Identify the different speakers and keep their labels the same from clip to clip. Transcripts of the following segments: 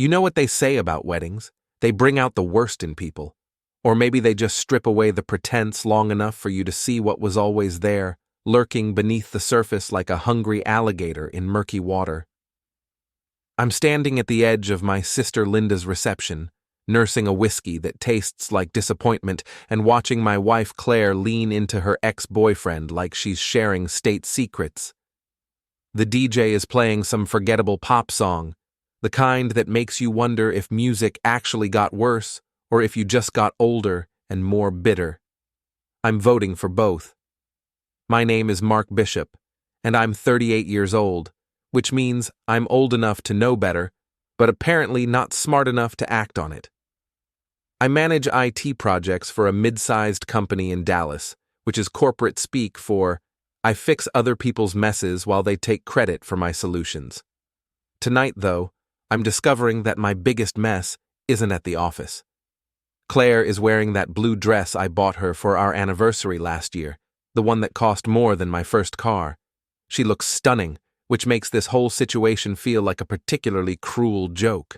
Speaker 1: You know what they say about weddings? They bring out the worst in people. Or maybe they just strip away the pretense long enough for you to see what was always there, lurking beneath the surface like a hungry alligator in murky water. I'm standing at the edge of my sister Linda's reception, nursing a whiskey that tastes like disappointment and watching my wife Claire lean into her ex-boyfriend like she's sharing state secrets. The DJ is playing some forgettable pop song, the kind that makes you wonder if music actually got worse or if you just got older and more bitter. I'm voting for both. My name is Mark Bishop, and I'm 38 years old, which means I'm old enough to know better, but apparently not smart enough to act on it. I manage IT projects for a mid-sized company in Dallas, which is corporate speak for I fix other people's messes while they take credit for my solutions. Tonight, though, I'm discovering that my biggest mess isn't at the office. Claire is wearing that blue dress I bought her for our anniversary last year, the one that cost more than my first car. She looks stunning, which makes this whole situation feel like a particularly cruel joke.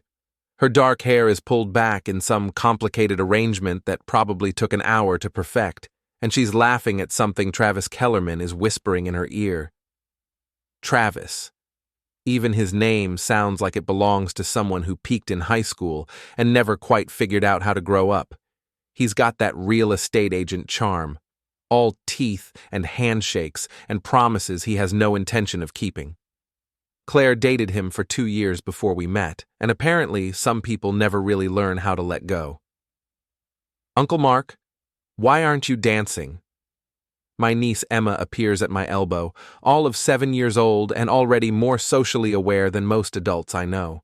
Speaker 1: Her dark hair is pulled back in some complicated arrangement that probably took an hour to perfect, and she's laughing at something Travis Kellerman is whispering in her ear. Travis. Even his name sounds like it belongs to someone who peaked in high school and never quite figured out how to grow up. He's got that real estate agent charm, all teeth and handshakes and promises he has no intention of keeping. Claire dated him for 2 years before we met, and apparently some people never really learn how to let go. Uncle Mark, why aren't you dancing? My niece Emma appears at my elbow, all of 7 years old and already more socially aware than most adults I know.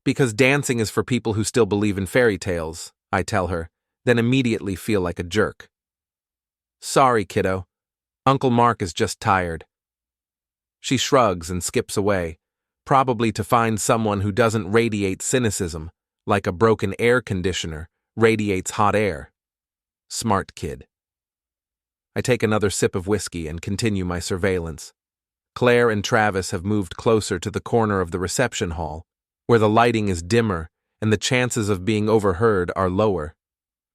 Speaker 1: Because dancing is for people who still believe in fairy tales, I tell her, then immediately feel like a jerk. Sorry, kiddo. Uncle Mark is just tired. She shrugs and skips away, probably to find someone who doesn't radiate cynicism, like a broken air conditioner radiates hot air. Smart kid. I take another sip of whiskey and continue my surveillance. Claire and Travis have moved closer to the corner of the reception hall, where the lighting is dimmer and the chances of being overheard are lower.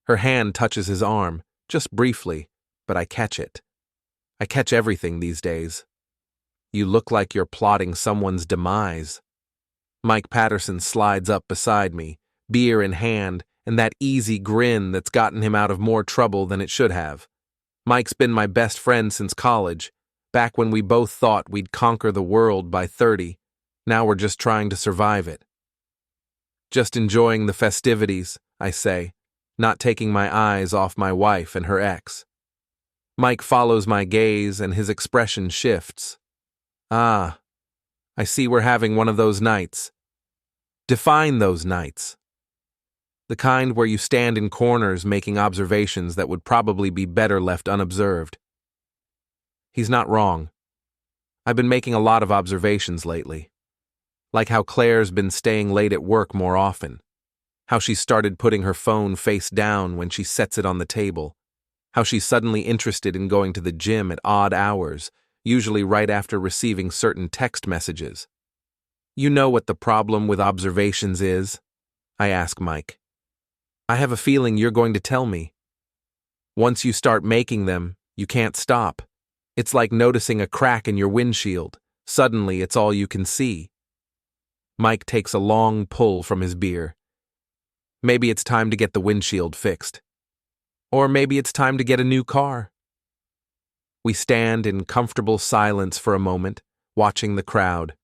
Speaker 1: Her hand touches his arm, just briefly, but I catch it. I catch everything these days. You look like you're plotting someone's demise. Mike Patterson slides up beside me, beer in hand, and that easy grin that's gotten him out of more trouble than it should have. Mike's been my best friend since college, back when we both thought we'd conquer the world by 30. Now we're just trying to survive it. Just enjoying the festivities, I say, not taking my eyes off my wife and her ex. Mike follows my gaze and his expression shifts. Ah, I see we're having one of those nights. Define those nights. The kind where you stand in corners making observations that would probably be better left unobserved. He's not wrong. I've been making a lot of observations lately. Like how Claire's been staying late at work more often. How she started putting her phone face down when she sets it on the table. How she's suddenly interested in going to the gym at odd hours, usually right after receiving certain text messages. You know what the problem with observations is? I ask Mike. I have a feeling you're going to tell me. Once you start making them, you can't stop. It's like noticing a crack in your windshield. Suddenly, it's all you can see. Mike takes a long pull from his beer. Maybe it's time to get the windshield fixed. Or maybe it's time to get a new car. We stand in comfortable silence for a moment, watching the crowd.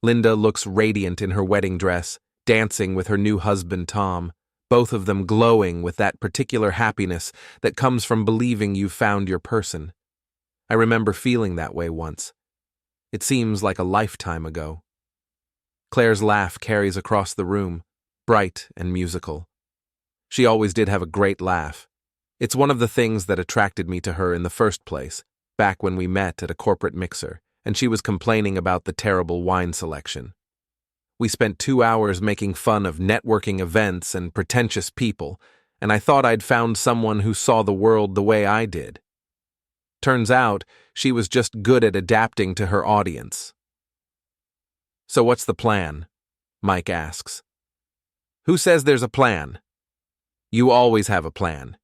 Speaker 1: Linda looks radiant in her wedding dress, dancing with her new husband Tom, both of them glowing with that particular happiness that comes from believing you've found your person. I remember feeling that way once. It seems like a lifetime ago. Claire's laugh carries across the room, bright and musical. She always did have a great laugh. It's one of the things that attracted me to her in the first place, back when we met at a corporate mixer, and she was complaining about the terrible wine selection. We spent 2 hours making fun of networking events and pretentious people, and I thought I'd found someone who saw the world the way I did. Turns out, she was just good at adapting to her audience. So what's the plan? Mike asks. Who says there's a plan? You always have a plan.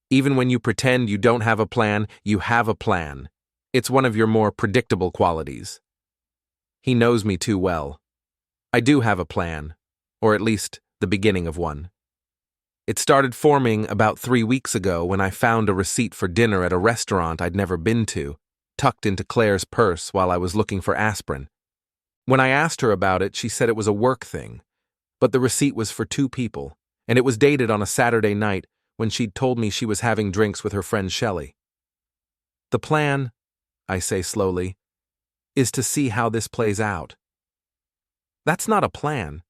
Speaker 1: Even when you pretend you don't have a plan, you have a plan. It's one of your more predictable qualities. He knows me too well. I do have a plan, or at least the beginning of one. It started forming about 3 weeks ago when I found a receipt for dinner at a restaurant I'd never been to, tucked into Claire's purse while I was looking for aspirin. When I asked her about it, she said it was a work thing, but the receipt was for 2 people, and it was dated on a Saturday night when she'd told me she was having drinks with her friend Shelley. The plan, I say slowly, is to see how this plays out. That's not a plan.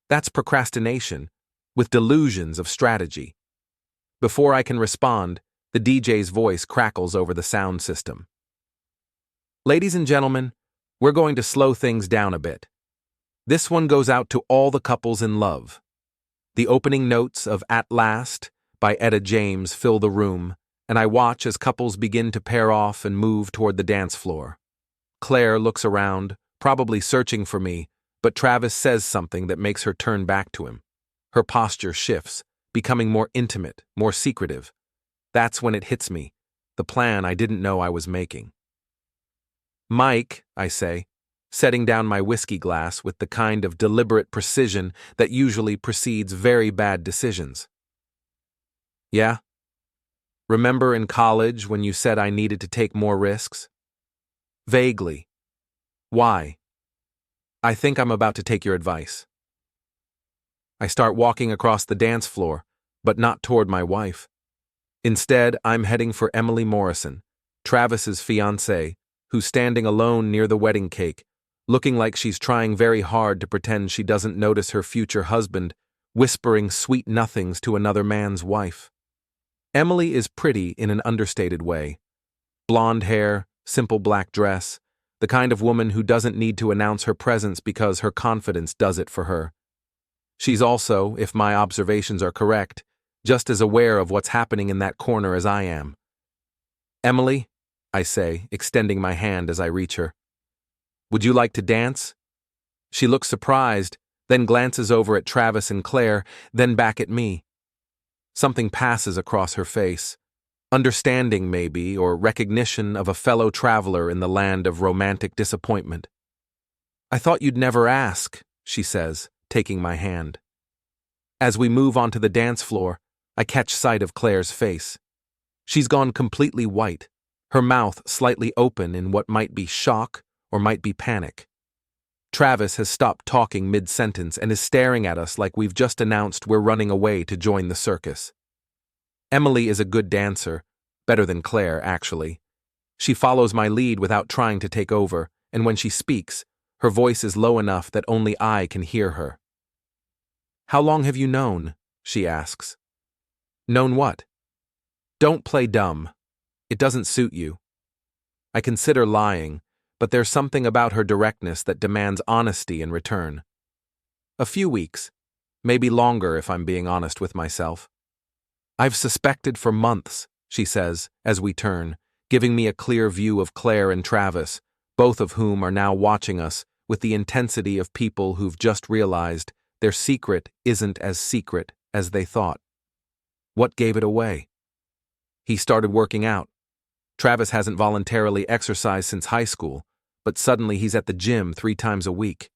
Speaker 1: That's procrastination, with delusions of strategy. Before I can respond, the DJ's voice crackles over the sound system. Ladies and gentlemen, we're going to slow things down a bit. This one goes out to all the couples in love. The opening notes of At Last by Etta James fill the room, and I watch as couples begin to pair off and move toward the dance floor. Claire looks around, probably searching for me, but Travis says something that makes her turn back to him. Her posture shifts, becoming more intimate, more secretive. That's when it hits me, the plan I didn't know I was making. Mike, I say, setting down my whiskey glass with the kind of deliberate precision that usually precedes very bad decisions. Yeah? Remember in college when you said I needed to take more risks? Vaguely. Why? I think I'm about to take your advice. I start walking across the dance floor, but not toward my wife. Instead, I'm heading for Emily Morrison, Travis's fiancée, who's standing alone near the wedding cake, looking like she's trying very hard to pretend she doesn't notice her future husband, whispering sweet nothings to another man's wife. Emily is pretty in an understated way. Blonde hair, simple black dress, the kind of woman who doesn't need to announce her presence because her confidence does it for her. She's also, if my observations are correct, just as aware of what's happening in that corner as I am. Emily, I say, extending my hand as I reach her. Would you like to dance? She looks surprised, then glances over at Travis and Claire, then back at me. Something passes across her face. Understanding, maybe, or recognition of a fellow traveler in the land of romantic disappointment. I thought you'd never ask, she says, taking my hand. As we move onto the dance floor, I catch sight of Claire's face. She's gone completely white, her mouth slightly open in what might be shock or might be panic. Travis has stopped talking mid-sentence and is staring at us like we've just announced we're running away to join the circus. Emily is a good dancer, better than Claire, actually. She follows my lead without trying to take over, and when she speaks, her voice is low enough that only I can hear her. How long have you known? She asks. Known what? Don't play dumb. It doesn't suit you. I consider lying, but there's something about her directness that demands honesty in return. A few weeks, maybe longer if I'm being honest with myself. I've suspected for months, she says, as we turn, giving me a clear view of Claire and Travis, both of whom are now watching us with the intensity of people who've just realized their secret isn't as secret as they thought. What gave it away? He started working out. Travis hasn't voluntarily exercised since high school, but suddenly he's at the gym 3 times a week.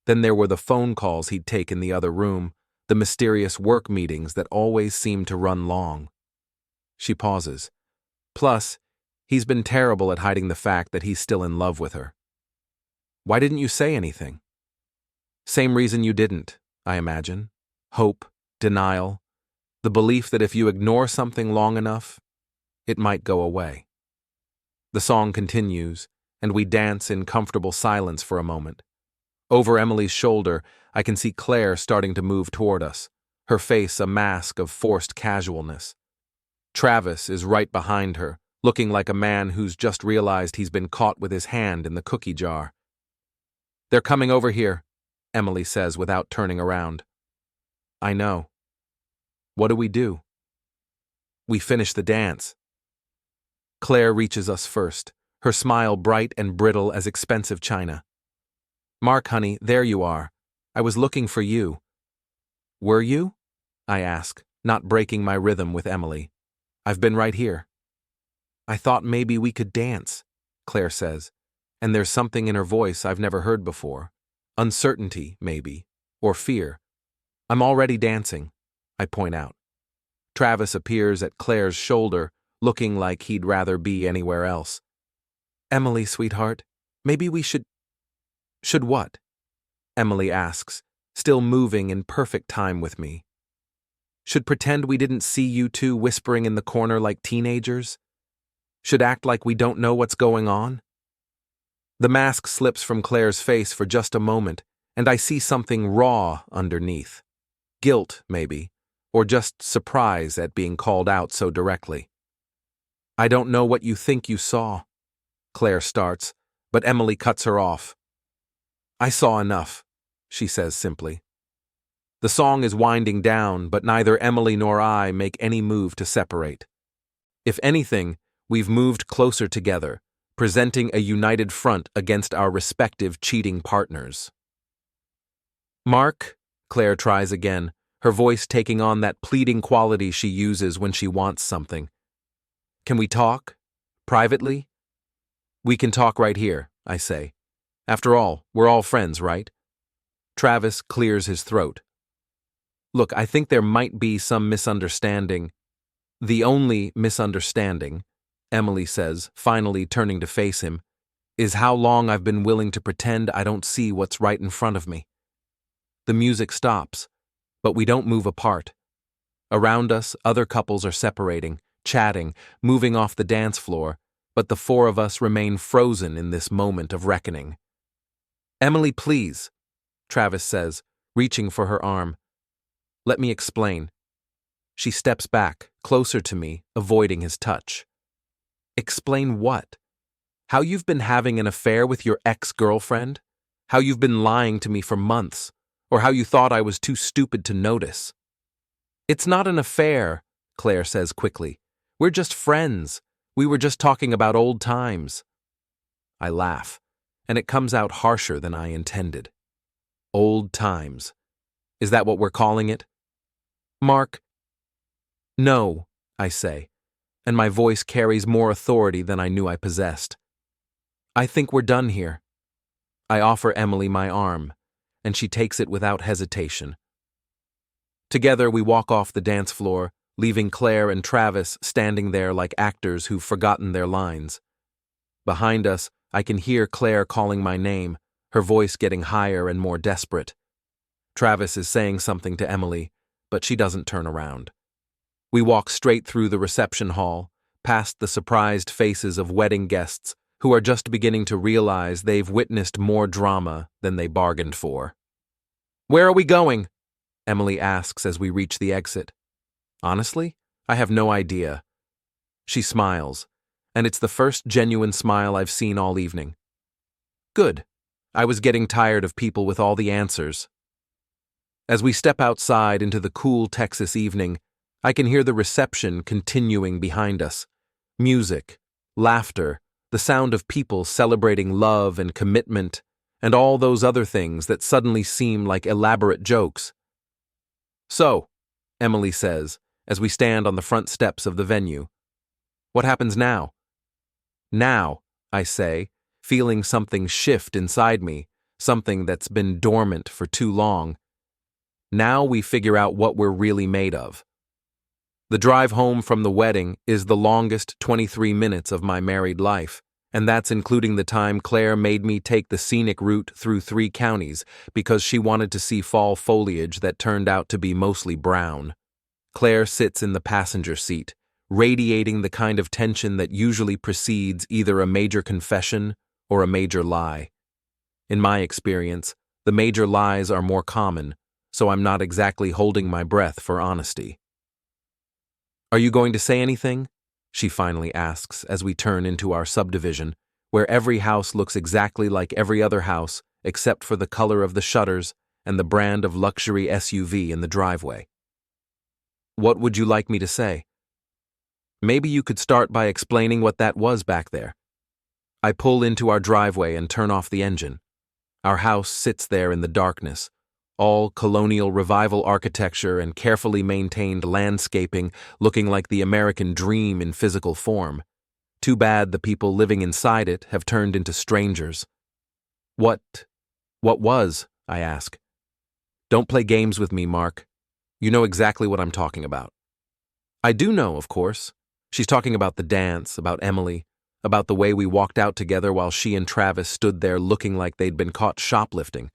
Speaker 1: Then there were the phone calls he'd take in the other room, the mysterious work meetings that always seemed to run long. She pauses. Plus, he's been terrible at hiding the fact that he's still in love with her. Why didn't you say anything? Same reason you didn't, I imagine. Hope, denial, the belief that if you ignore something long enough, it might go away. The song continues, and we dance in comfortable silence for a moment. Over Emily's shoulder, I can see Claire starting to move toward us, her face a mask of forced casualness. Travis is right behind her, looking like a man who's just realized he's been caught with his hand in the cookie jar. They're coming over here, Emily says without turning around. I know. What do we do? We finish the dance. Claire reaches us first, her smile bright and brittle as expensive china. Mark, honey, there you are. I was looking for you. Were you? I ask, not breaking my rhythm with Emily. I've been right here. I thought maybe we could dance, Claire says, and there's something in her voice I've never heard before. Uncertainty, maybe, or fear. I'm already dancing, I point out. Travis appears at Claire's shoulder, looking like he'd rather be anywhere else. Emily, sweetheart, maybe we should... Should what? Emily asks, still moving in perfect time with me. Should pretend we didn't see you two whispering in the corner like teenagers? Should act like we don't know what's going on? The mask slips from Claire's face for just a moment, and I see something raw underneath. Guilt, maybe, or just surprise at being called out so directly. I don't know what you think you saw, Claire starts, but Emily cuts her off. I saw enough, she says simply. The song is winding down, but neither Emily nor I make any move to separate. If anything, we've moved closer together, presenting a united front against our respective cheating partners. Mark, Claire tries again, her voice taking on that pleading quality she uses when she wants something. Can we talk? Privately? We can talk right here, I say. After all, we're all friends, right? Travis clears his throat. Look, I think there might be some misunderstanding. The only misunderstanding, Emily says, finally turning to face him, is how long I've been willing to pretend I don't see what's right in front of me. The music stops, but we don't move apart. Around us, other couples are separating, chatting, moving off the dance floor, but the four of us remain frozen in this moment of reckoning. Emily, please, Travis says, reaching for her arm. Let me explain. She steps back, closer to me, avoiding his touch. Explain what? How you've been having an affair with your ex-girlfriend? How you've been lying to me for months? Or how you thought I was too stupid to notice? It's not an affair, Claire says quickly. We're just friends. We were just talking about old times. I laugh, and it comes out harsher than I intended. Old times. Is that what we're calling it? Mark. No, I say, and my voice carries more authority than I knew I possessed. I think we're done here. I offer Emily my arm, and she takes it without hesitation. Together we walk off the dance floor, leaving Claire and Travis standing there like actors who've forgotten their lines. Behind us, I can hear Claire calling my name, her voice getting higher and more desperate. Travis is saying something to Emily, but she doesn't turn around. We walk straight through the reception hall, past the surprised faces of wedding guests who are just beginning to realize they've witnessed more drama than they bargained for. Where are we going? Emily asks as we reach the exit. Honestly, I have no idea. She smiles, and it's the first genuine smile I've seen all evening. Good. I was getting tired of people with all the answers. As we step outside into the cool Texas evening, I can hear the reception continuing behind us. Music, laughter, the sound of people celebrating love and commitment, and all those other things that suddenly seem like elaborate jokes. So, Emily says, as we stand on the front steps of the venue. What happens now? Now, I say, feeling something shift inside me, something that's been dormant for too long. Now we figure out what we're really made of. The drive home from the wedding is the longest 23 minutes of my married life, and that's including the time Claire made me take the scenic route through 3 counties because she wanted to see fall foliage that turned out to be mostly brown. Claire sits in the passenger seat, radiating the kind of tension that usually precedes either a major confession or a major lie. In my experience, the major lies are more common, so I'm not exactly holding my breath for honesty. Are you going to say anything? She finally asks as we turn into our subdivision, where every house looks exactly like every other house except for the color of the shutters and the brand of luxury SUV in the driveway. What would you like me to say? Maybe you could start by explaining what that was back there. I pull into our driveway and turn off the engine. Our house sits there in the darkness, all colonial revival architecture and carefully maintained landscaping looking like the American dream in physical form. Too bad the people living inside it have turned into strangers. What was? I ask. Don't play games with me, Mark. You know exactly what I'm talking about. I do know, of course. She's talking about the dance, about Emily, about the way we walked out together while she and Travis stood there looking like they'd been caught shoplifting.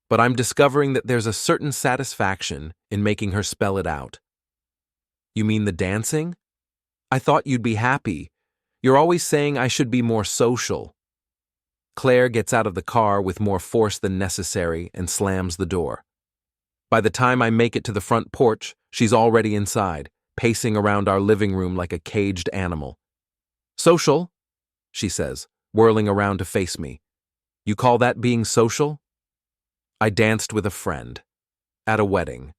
Speaker 1: But I'm discovering that there's a certain satisfaction in making her spell it out. You mean the dancing? I thought you'd be happy. You're always saying I should be more social. Claire gets out of the car with more force than necessary and slams the door. By the time I make it to the front porch, she's already inside, pacing around our living room like a caged animal. Social? She says, whirling around to face me. You call that being social? I danced with a friend. At a wedding.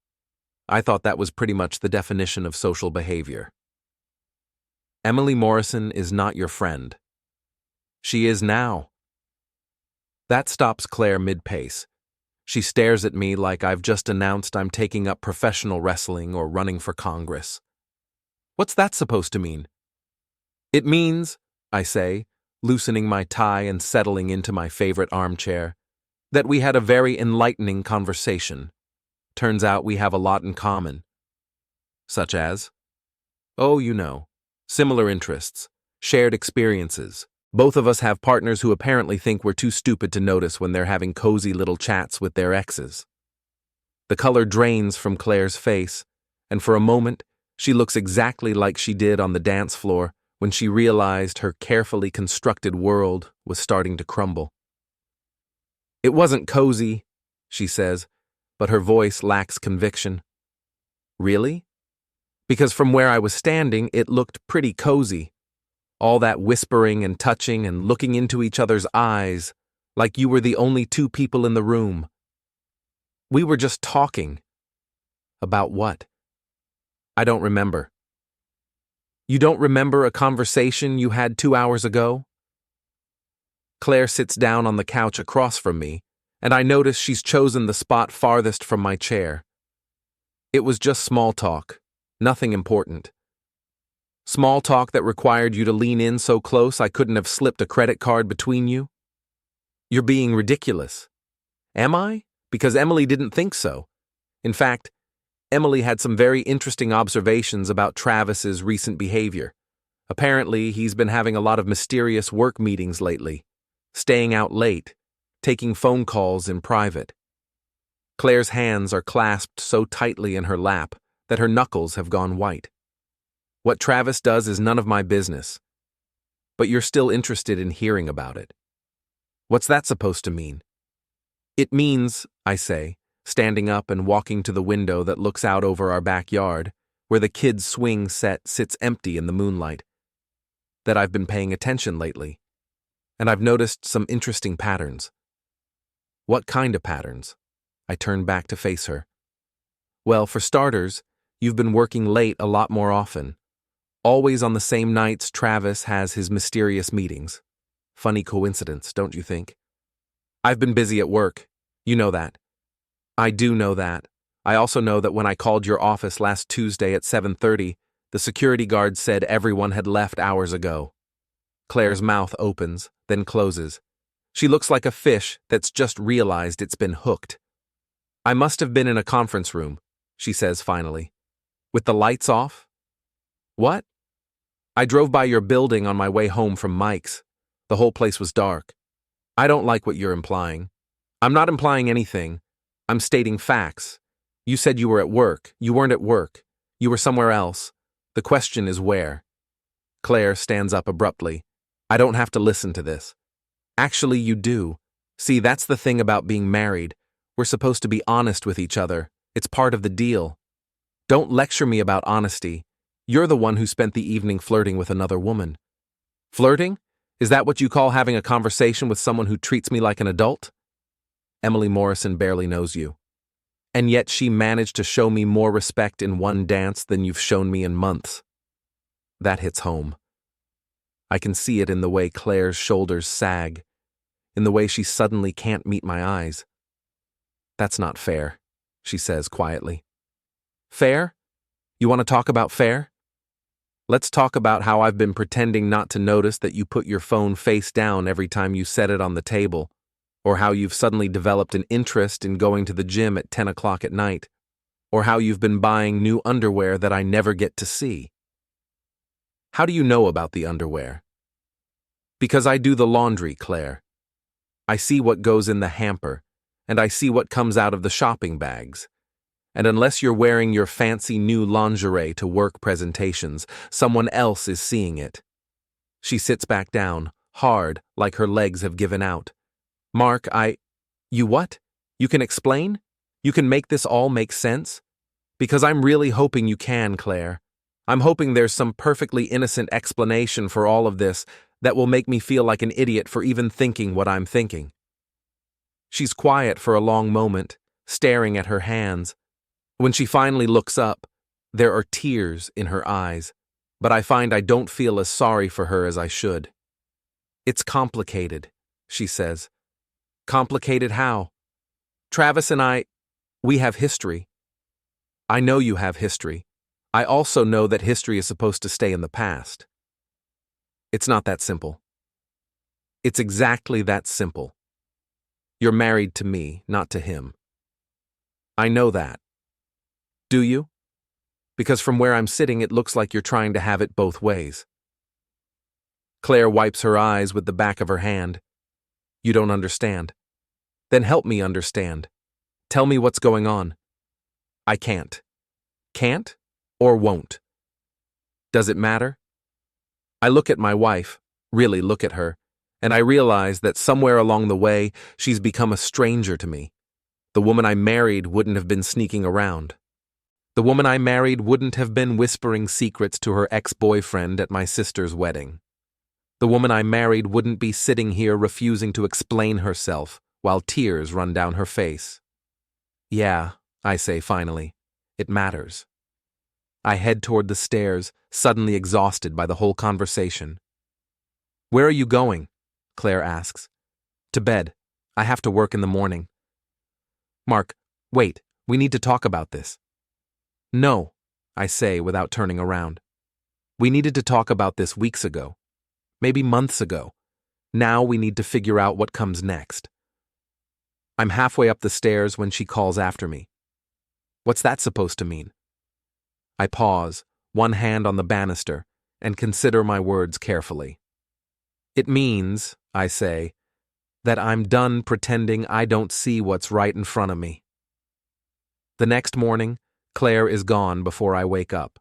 Speaker 1: I thought that was pretty much the definition of social behavior. Emily Morrison is not your friend. She is now. That stops Claire mid-pace. She stares at me like I've just announced I'm taking up professional wrestling or running for Congress. What's that supposed to mean? It means, I say, loosening my tie and settling into my favorite armchair, that we had a very enlightening conversation. Turns out we have a lot in common. Such as? Oh, you know, similar interests, shared experiences. Both of us have partners who apparently think we're too stupid to notice when they're having cozy little chats with their exes. The color drains from Claire's face, and for a moment, she looks exactly like she did on the dance floor when she realized her carefully constructed world was starting to crumble. It wasn't cozy, she says, but her voice lacks conviction. Really? Because from where I was standing, it looked pretty cozy. All that whispering and touching and looking into each other's eyes, like you were the only two people in the room. We were just talking. About what? I don't remember. You don't remember a conversation you had 2 hours ago? Claire sits down on the couch across from me, and I notice she's chosen the spot farthest from my chair. It was just small talk, nothing important. Small talk that required you to lean in so close I couldn't have slipped a credit card between you? You're being ridiculous. Am I? Because Emily didn't think so. In fact, Emily had some very interesting observations about Travis's recent behavior. Apparently, he's been having a lot of mysterious work meetings lately, staying out late, taking phone calls in private. Claire's hands are clasped so tightly in her lap that her knuckles have gone white. What Travis does is none of my business. But you're still interested in hearing about it. What's that supposed to mean? It means, I say, standing up and walking to the window that looks out over our backyard, where the kids' swing set sits empty in the moonlight, that I've been paying attention lately, and I've noticed some interesting patterns. What kind of patterns? I turn back to face her. Well, for starters, you've been working late a lot more often. Always on the same nights Travis has his mysterious meetings. Funny coincidence, don't you think? I've been busy at work. You know that. I do know that. I also know that when I called your office last Tuesday at 7:30, the security guard said everyone had left hours ago. Claire's mouth opens, then closes. She looks like a fish that's just realized it's been hooked. I must have been in a conference room, she says finally. With the lights off? What? I drove by your building on my way home from Mike's. The whole place was dark. I don't like what you're implying. I'm not implying anything. I'm stating facts. You said you were at work. You weren't at work. You were somewhere else. The question is where. Claire stands up abruptly. I don't have to listen to this. Actually, you do. See, that's the thing about being married. We're supposed to be honest with each other. It's part of the deal. Don't lecture me about honesty. You're the one who spent the evening flirting with another woman. Flirting? Is that what you call having a conversation with someone who treats me like an adult? Emily Morrison barely knows you. And yet she managed to show me more respect in one dance than you've shown me in months. That hits home. I can see it in the way Claire's shoulders sag, in the way she suddenly can't meet my eyes. That's not fair, she says quietly. Fair? You want to talk about fair? Let's talk about how I've been pretending not to notice that you put your phone face down every time you set it on the table, or how you've suddenly developed an interest in going to the gym at 10 o'clock at night, or how you've been buying new underwear that I never get to see. How do you know about the underwear? Because I do the laundry, Claire. I see what goes in the hamper, and I see what comes out of the shopping bags. And unless you're wearing your fancy new lingerie to work presentations, someone else is seeing it. She sits back down, hard, like her legs have given out. Mark, You what? You can explain? You can make this all make sense? Because I'm really hoping you can, Claire. I'm hoping there's some perfectly innocent explanation for all of this that will make me feel like an idiot for even thinking what I'm thinking. She's quiet for a long moment, staring at her hands. When she finally looks up, there are tears in her eyes, but I find I don't feel as sorry for her as I should. It's complicated, she says. Complicated how? Travis and we have history. I know you have history. I also know that history is supposed to stay in the past. It's not that simple. It's exactly that simple. You're married to me, not to him. I know that. Do you? Because from where I'm sitting, it looks like you're trying to have it both ways. Claire wipes her eyes with the back of her hand. You don't understand. Then help me understand. Tell me what's going on. I can't. Can't or won't? Does it matter? I look at my wife, really look at her, and I realize that somewhere along the way, she's become a stranger to me. The woman I married wouldn't have been sneaking around. The woman I married wouldn't have been whispering secrets to her ex-boyfriend at my sister's wedding. The woman I married wouldn't be sitting here refusing to explain herself while tears run down her face. Yeah, I say finally, it matters. I head toward the stairs, suddenly exhausted by the whole conversation. Where are you going? Claire asks. To bed. I have to work in the morning. Mark, wait, we need to talk about this. No, I say without turning around. We needed to talk about this weeks ago. Maybe months ago. Now we need to figure out what comes next. I'm halfway up the stairs when she calls after me. What's that supposed to mean? I pause, one hand on the banister, and consider my words carefully. It means, I say, that I'm done pretending I don't see what's right in front of me. The next morning, Claire is gone before I wake up.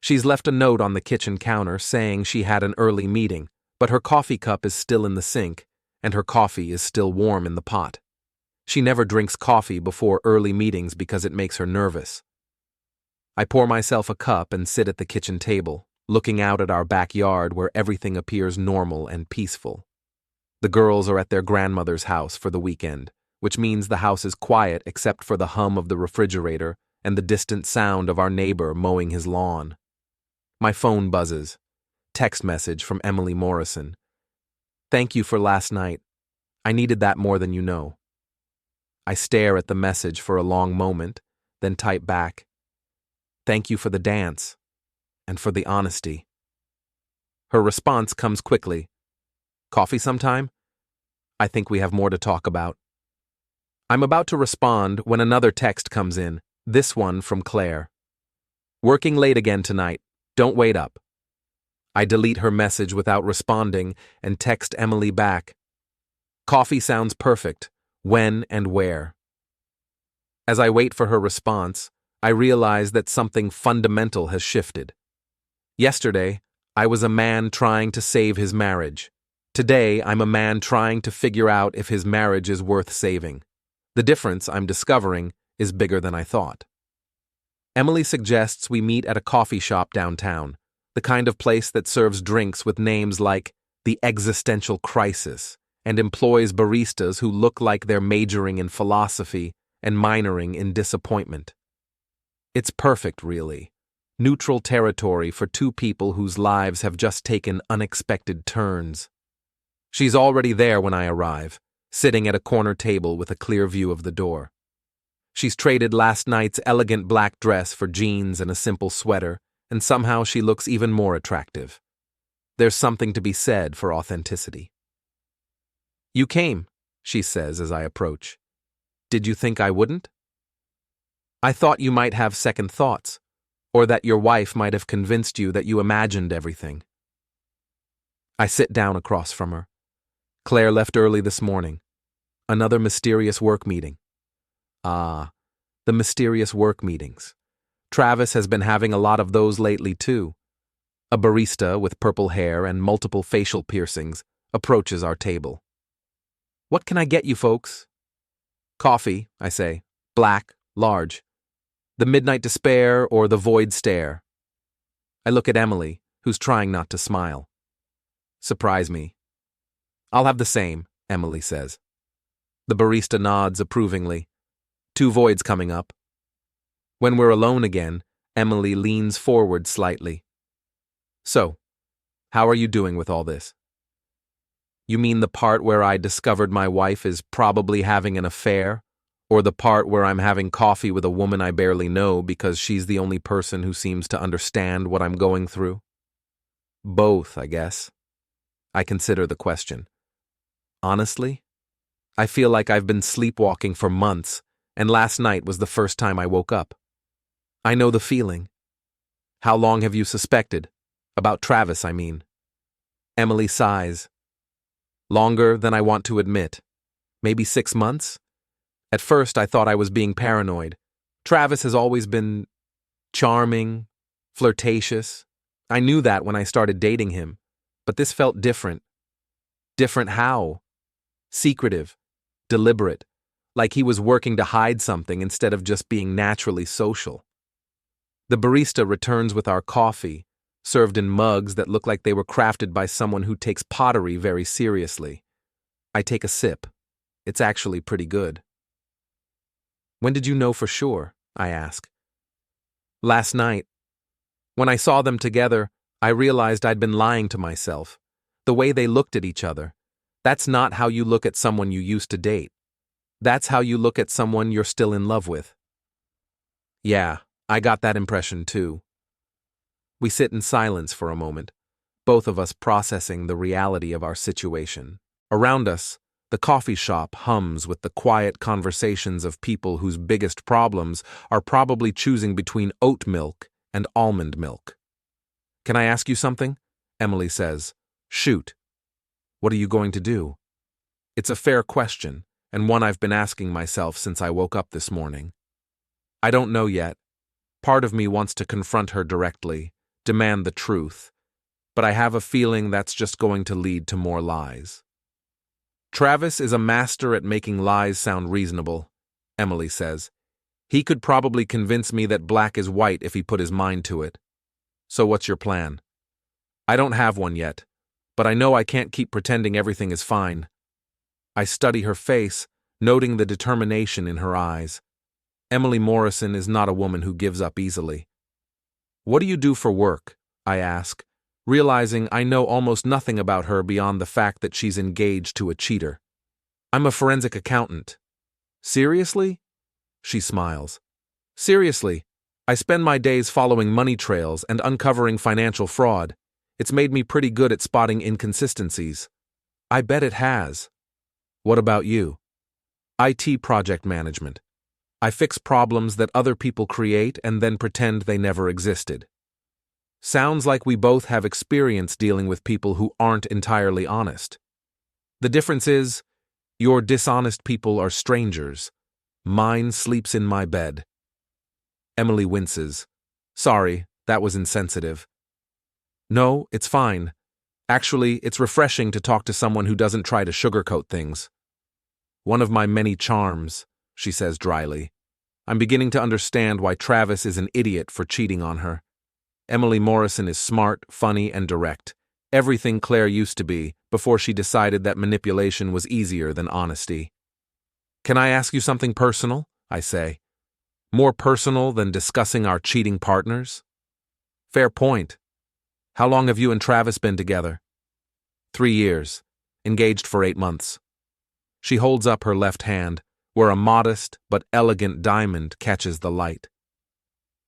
Speaker 1: She's left a note on the kitchen counter saying she had an early meeting, but her coffee cup is still in the sink, and her coffee is still warm in the pot. She never drinks coffee before early meetings because it makes her nervous. I pour myself a cup and sit at the kitchen table, looking out at our backyard where everything appears normal and peaceful. The girls are at their grandmother's house for the weekend, which means the house is quiet except for the hum of the refrigerator and the distant sound of our neighbor mowing his lawn. My phone buzzes. Text message from Emily Morrison. Thank you for last night. I needed that more than you know. I stare at the message for a long moment, then type back. Thank you for the dance, and for the honesty. Her response comes quickly. Coffee sometime? I think we have more to talk about. I'm about to respond when another text comes in, this one from Claire. Working late again tonight. Don't wait up. I delete her message without responding and text Emily back. Coffee sounds perfect. When and where? As I wait for her response, I realize that something fundamental has shifted. Yesterday, I was a man trying to save his marriage. Today, I'm a man trying to figure out if his marriage is worth saving. The difference, I'm discovering, is bigger than I thought. Emily suggests we meet at a coffee shop downtown, the kind of place that serves drinks with names like The Existential Crisis and employs baristas who look like they're majoring in philosophy and minoring in disappointment. It's perfect, really. Neutral territory for two people whose lives have just taken unexpected turns. She's already there when I arrive, sitting at a corner table with a clear view of the door. She's traded last night's elegant black dress for jeans and a simple sweater, and somehow she looks even more attractive. There's something to be said for authenticity. "You came," she says as I approach. "Did you think I wouldn't?" "I thought you might have second thoughts, or that your wife might have convinced you that you imagined everything." I sit down across from her. Claire left early this morning. Another mysterious work meeting. Ah, the mysterious work meetings. Travis has been having a lot of those lately too. A barista with purple hair and multiple facial piercings approaches our table. "What can I get you folks?" "Coffee," I say. "Black, large. The midnight despair or the void stare." I look at Emily, who's trying not to smile. "Surprise me." "I'll have the same," Emily says. The barista nods approvingly. 2 voids coming up. When we're alone again, Emily leans forward slightly. "So, how are you doing with all this?" "You mean the part where I discovered my wife is probably having an affair? Or the part where I'm having coffee with a woman I barely know because she's the only person who seems to understand what I'm going through?" "Both, I guess." I consider the question. Honestly, I feel like I've been sleepwalking for months, and last night was the first time I woke up. I know the feeling. "How long have you suspected? About Travis, I mean." Emily sighs. "Longer than I want to admit. Maybe 6 months? At first I thought I was being paranoid. Travis has always been charming, flirtatious. I knew that when I started dating him, but this felt different. Different how? Secretive, deliberate, like he was working to hide something instead of just being naturally social." The barista returns with our coffee, served in mugs that look like they were crafted by someone who takes pottery very seriously. I take a sip. It's actually pretty good. "When did you know for sure?" I ask. "Last night. When I saw them together, I realized I'd been lying to myself. The way they looked at each other. That's not how you look at someone you used to date. That's how you look at someone you're still in love with." "Yeah, I got that impression too." We sit in silence for a moment, both of us processing the reality of our situation. Around us, the coffee shop hums with the quiet conversations of people whose biggest problems are probably choosing between oat milk and almond milk. "Can I ask you something?" Emily says. "Shoot." What are you going to do? It's a fair question, and one I've been asking myself since I woke up this morning. I don't know yet. Part of me wants to confront her directly, demand the truth, but I have a feeling that's just going to lead to more lies. "Travis is a master at making lies sound reasonable," Emily says. "He could probably convince me that black is white if he put his mind to it. So what's your plan?" "I don't have one yet, but I know I can't keep pretending everything is fine." I study her face, noting the determination in her eyes. Emily Morrison is not a woman who gives up easily. "What do you do for work?" I ask, realizing I know almost nothing about her beyond the fact that she's engaged to a cheater. "I'm a forensic accountant." "Seriously?" She smiles. "Seriously, I spend my days following money trails and uncovering financial fraud. It's made me pretty good at spotting inconsistencies." "I bet it has." "What about you?" "IT project management. I fix problems that other people create and then pretend they never existed." Sounds like we both have experience dealing with people who aren't entirely honest. The difference is, your dishonest people are strangers. Mine sleeps in my bed. Emily winces. "Sorry, that was insensitive." "No, it's fine. Actually, it's refreshing to talk to someone who doesn't try to sugarcoat things." "One of my many charms," she says dryly. "I'm beginning to understand why Travis is an idiot for cheating on her. Emily Morrison is smart, funny, and direct. Everything Claire used to be before she decided that manipulation was easier than honesty." "Can I ask you something personal?" I say. "More personal than discussing our cheating partners?" "Fair point. How long have you and Travis been together?" 3 years. Engaged for 8 months. She holds up her left hand, where a modest but elegant diamond catches the light.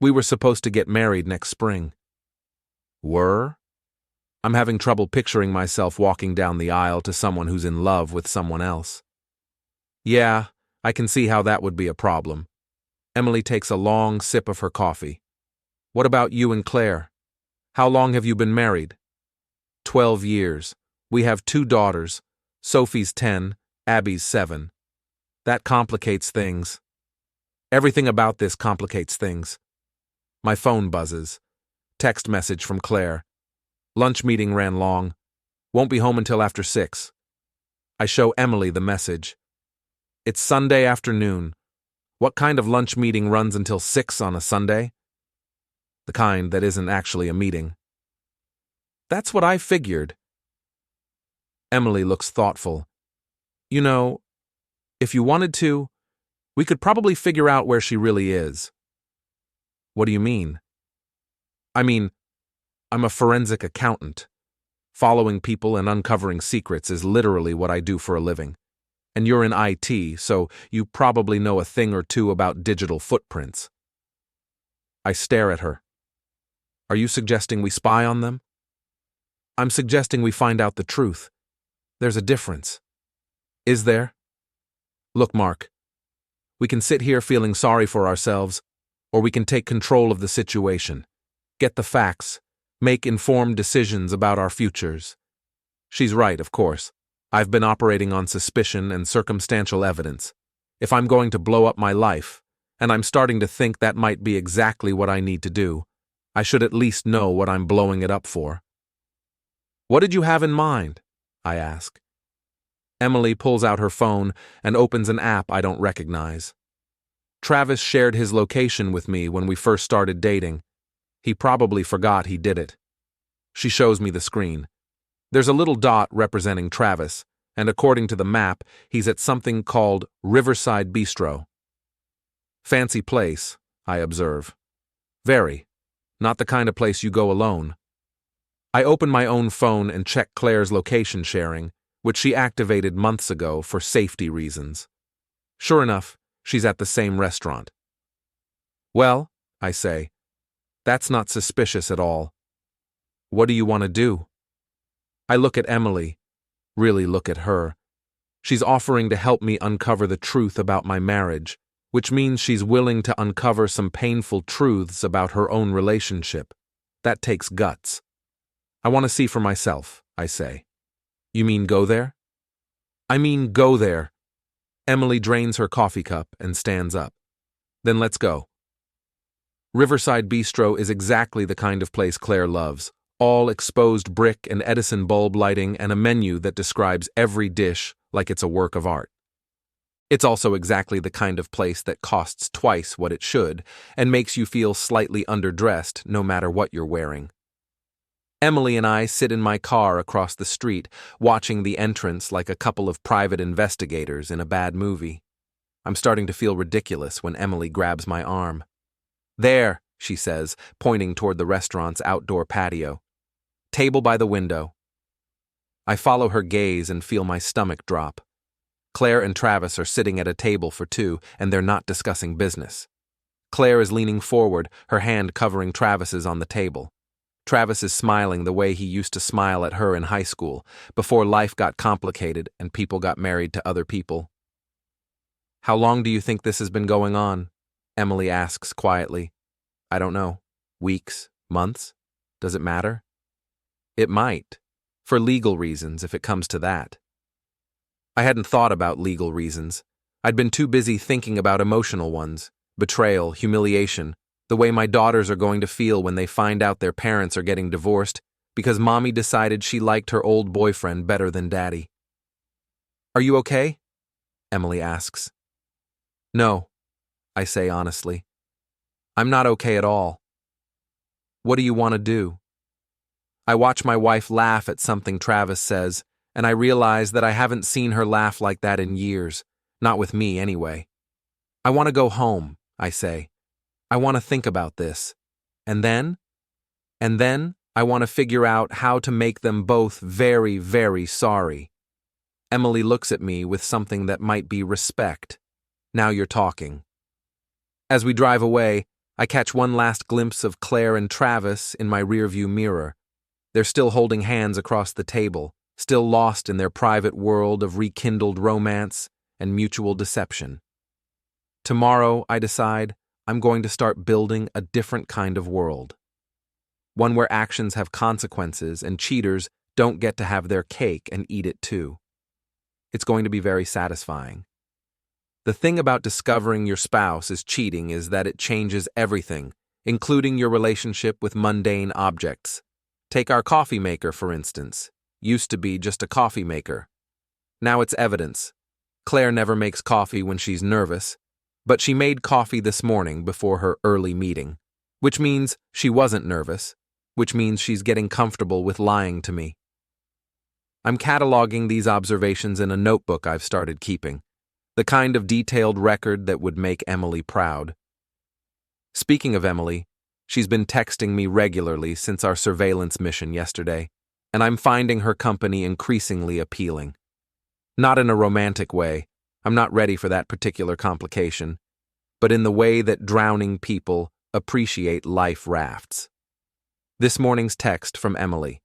Speaker 1: We were supposed to get married next spring. Were? I'm having trouble picturing myself walking down the aisle to someone who's in love with someone else. Yeah, I can see how that would be a problem. Emily takes a long sip of her coffee. What about you and Claire? How long have you been married? 12 years. We have 2 daughters. Sophie's 10, Abby's 7. That complicates things. Everything about this complicates things. My phone buzzes. Text message from Claire. Lunch meeting ran long. Won't be home until after 6. I show Emily the message. It's Sunday afternoon. What kind of lunch meeting runs until 6 on a Sunday? The kind that isn't actually a meeting. That's what I figured. Emily looks thoughtful. You know, if you wanted to, we could probably figure out where she really is. What do you mean? I mean, I'm a forensic accountant. Following people and uncovering secrets is literally what I do for a living. And you're in IT, so you probably know a thing or two about digital footprints. I stare at her. Are you suggesting we spy on them? I'm suggesting we find out the truth. There's a difference. Is there? Look, Mark. We can sit here feeling sorry for ourselves, or we can take control of the situation, get the facts, make informed decisions about our futures. She's right, of course. I've been operating on suspicion and circumstantial evidence. If I'm going to blow up my life, and I'm starting to think that might be exactly what I need to do, I should at least know what I'm blowing it up for. What did you have in mind? I ask. Emily pulls out her phone and opens an app I don't recognize. Travis shared his location with me when we first started dating. He probably forgot he did it. She shows me the screen. There's a little dot representing Travis, and according to the map, he's at something called Riverside Bistro. Fancy place, I observe. Very. Not the kind of place you go alone. I open my own phone and check Claire's location sharing, which she activated months ago for safety reasons. Sure enough, she's at the same restaurant. Well, I say, that's not suspicious at all. What do you want to do? I look at Emily, really look at her. She's offering to help me uncover the truth about my marriage, which means she's willing to uncover some painful truths about her own relationship. That takes guts. I want to see for myself, I say. You mean go there? I mean go there. Emily drains her coffee cup and stands up. Then let's go. Riverside Bistro is exactly the kind of place Claire loves. All exposed brick and Edison bulb lighting and a menu that describes every dish like it's a work of art. It's also exactly the kind of place that costs twice what it should and makes you feel slightly underdressed no matter what you're wearing. Emily and I sit in my car across the street, watching the entrance like a couple of private investigators in a bad movie. I'm starting to feel ridiculous when Emily grabs my arm. There, she says, pointing toward the restaurant's outdoor patio. Table by the window. I follow her gaze and feel my stomach drop. Claire and Travis are sitting at a table for 2, and they're not discussing business. Claire is leaning forward, her hand covering Travis's on the table. Travis is smiling the way he used to smile at her in high school, before life got complicated and people got married to other people. How long do you think this has been going on? Emily asks quietly. I don't know. Weeks? Months? Does it matter? It might. For legal reasons, if it comes to that. I hadn't thought about legal reasons. I'd been too busy thinking about emotional ones. Betrayal, humiliation, the way my daughters are going to feel when they find out their parents are getting divorced because Mommy decided she liked her old boyfriend better than Daddy. Are you okay? Emily asks. No, I say honestly. I'm not okay at all. What do you want to do? I watch my wife laugh at something Travis says, and I realize that I haven't seen her laugh like that in years, not with me anyway. I want to go home, I say. I want to think about this. And then I want to figure out how to make them both very, very sorry. Emily looks at me with something that might be respect. Now you're talking. As we drive away, I catch one last glimpse of Claire and Travis in my rearview mirror. They're still holding hands across the table, still lost in their private world of rekindled romance and mutual deception. Tomorrow, I decide, I'm going to start building a different kind of world. One where actions have consequences and cheaters don't get to have their cake and eat it too. It's going to be very satisfying. The thing about discovering your spouse is cheating is that it changes everything, including your relationship with mundane objects. Take our coffee maker, for instance. Used to be just a coffee maker. Now it's evidence. Claire never makes coffee when she's nervous, but she made coffee this morning before her early meeting, which means she wasn't nervous, which means she's getting comfortable with lying to me. I'm cataloging these observations in a notebook I've started keeping, the kind of detailed record that would make Emily proud. Speaking of Emily, she's been texting me regularly since our surveillance mission yesterday, and I'm finding her company increasingly appealing. Not in a romantic way, I'm not ready for that particular complication, but in the way that drowning people appreciate life rafts. This morning's text from Emily.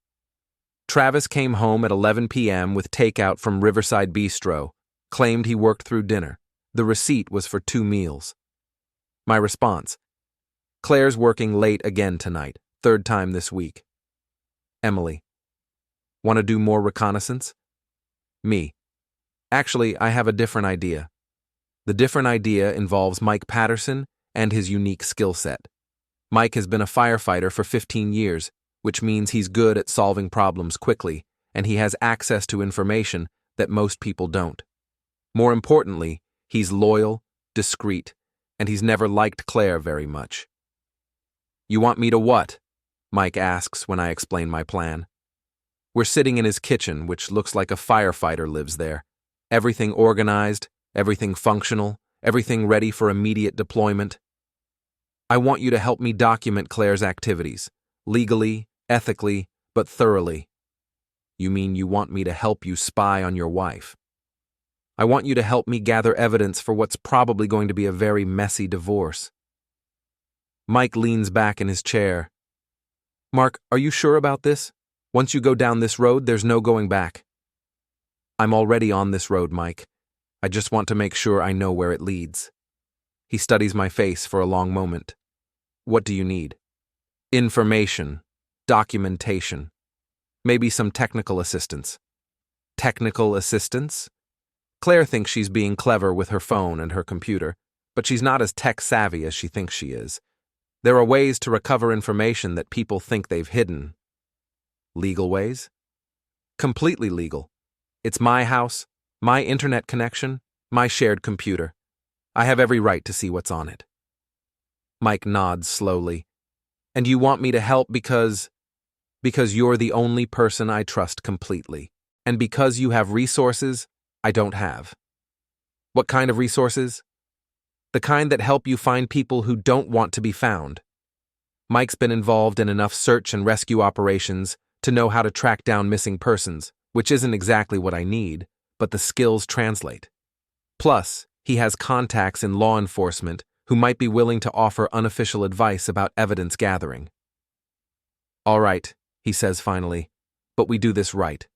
Speaker 1: Travis came home at 11 p.m. with takeout from Riverside Bistro, claimed he worked through dinner. The receipt was for 2 meals. My response: Claire's working late again tonight, 3rd time this week. Emily: want to do more reconnaissance? Me: actually, I have a different idea. The different idea involves Mike Patterson and his unique skill set. Mike has been a firefighter for 15 years, which means he's good at solving problems quickly, and he has access to information that most people don't. More importantly, he's loyal, discreet, and he's never liked Claire very much. You want me to what? Mike asks when I explain my plan. We're sitting in his kitchen, which looks like a firefighter lives there. Everything organized, everything functional, everything ready for immediate deployment. I want you to help me document Claire's activities, legally, ethically, but thoroughly. You mean you want me to help you spy on your wife? I want you to help me gather evidence for what's probably going to be a very messy divorce. Mike leans back in his chair. Mark, are you sure about this? Once you go down this road, there's no going back. I'm already on this road, Mike. I just want to make sure I know where it leads. He studies my face for a long moment. What do you need? Information, documentation, maybe some technical assistance. Technical assistance? Claire thinks she's being clever with her phone and her computer, but she's not as tech-savvy as she thinks she is. There are ways to recover information that people think they've hidden. Legal ways? Completely legal. It's my house, my internet connection, my shared computer. I have every right to see what's on it. Mike nods slowly. And you want me to help because you're the only person I trust completely. And because you have resources I don't have. What kind of resources? The kind that help you find people who don't want to be found. Mike's been involved in enough search and rescue operations to know how to track down missing persons, which isn't exactly what I need, but the skills translate. Plus, he has contacts in law enforcement who might be willing to offer unofficial advice about evidence gathering. All right, he says finally, but we do this right.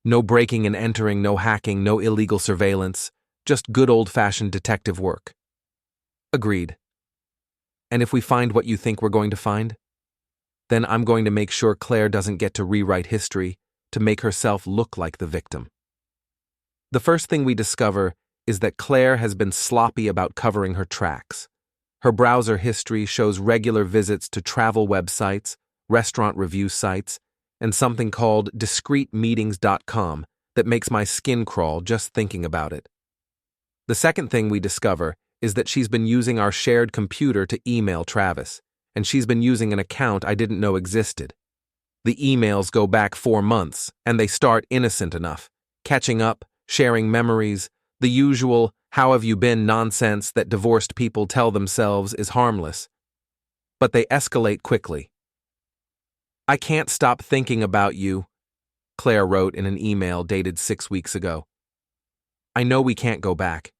Speaker 1: No breaking and entering, no hacking, no illegal surveillance, just good old-fashioned detective work. Agreed. And if we find what you think we're going to find, then I'm going to make sure Claire doesn't get to rewrite history to make herself look like the victim. The first thing we discover is that Claire has been sloppy about covering her tracks. Her browser history shows regular visits to travel websites, restaurant review sites, and something called discreetmeetings.com that makes my skin crawl just thinking about it. The second thing we discover is that she's been using our shared computer to email Travis, and she's been using an account I didn't know existed. The emails go back 4 months, and they start innocent enough, catching up, sharing memories, the usual "how have you been" nonsense that divorced people tell themselves is harmless. But they escalate quickly. I can't stop thinking about you, Claire wrote in an email dated 6 weeks ago. I know we can't go back,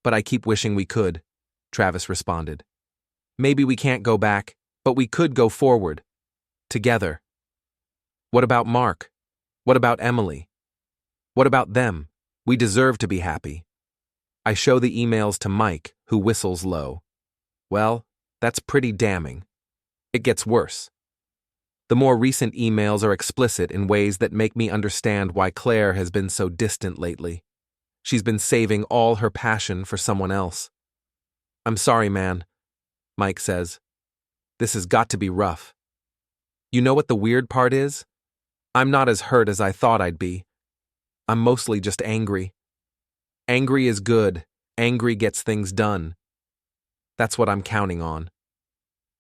Speaker 1: But I keep wishing we could, Travis responded. Maybe we can't go back, but we could go forward. Together. What about Mark? What about Emily? What about them? We deserve to be happy. I show the emails to Mike, who whistles low. Well, that's pretty damning. It gets worse. The more recent emails are explicit in ways that make me understand why Claire has been so distant lately. She's been saving all her passion for someone else. I'm sorry, man, Mike says. This has got to be rough. You know what the weird part is? I'm not as hurt as I thought I'd be. I'm mostly just angry. Angry is good. Angry gets things done. That's what I'm counting on.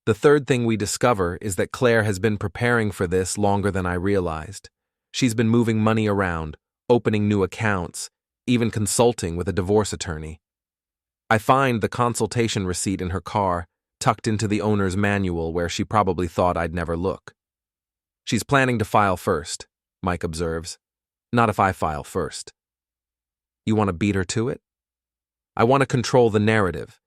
Speaker 1: The third thing we discover is that Claire has been preparing for this longer than I realized. She's been moving money around, opening new accounts, even consulting with a divorce attorney. I find the consultation receipt in her car, tucked into the owner's manual where she probably thought I'd never look. She's planning to file first, Mike observes. Not if I file first. You want to beat her to it? I want to control the narrative.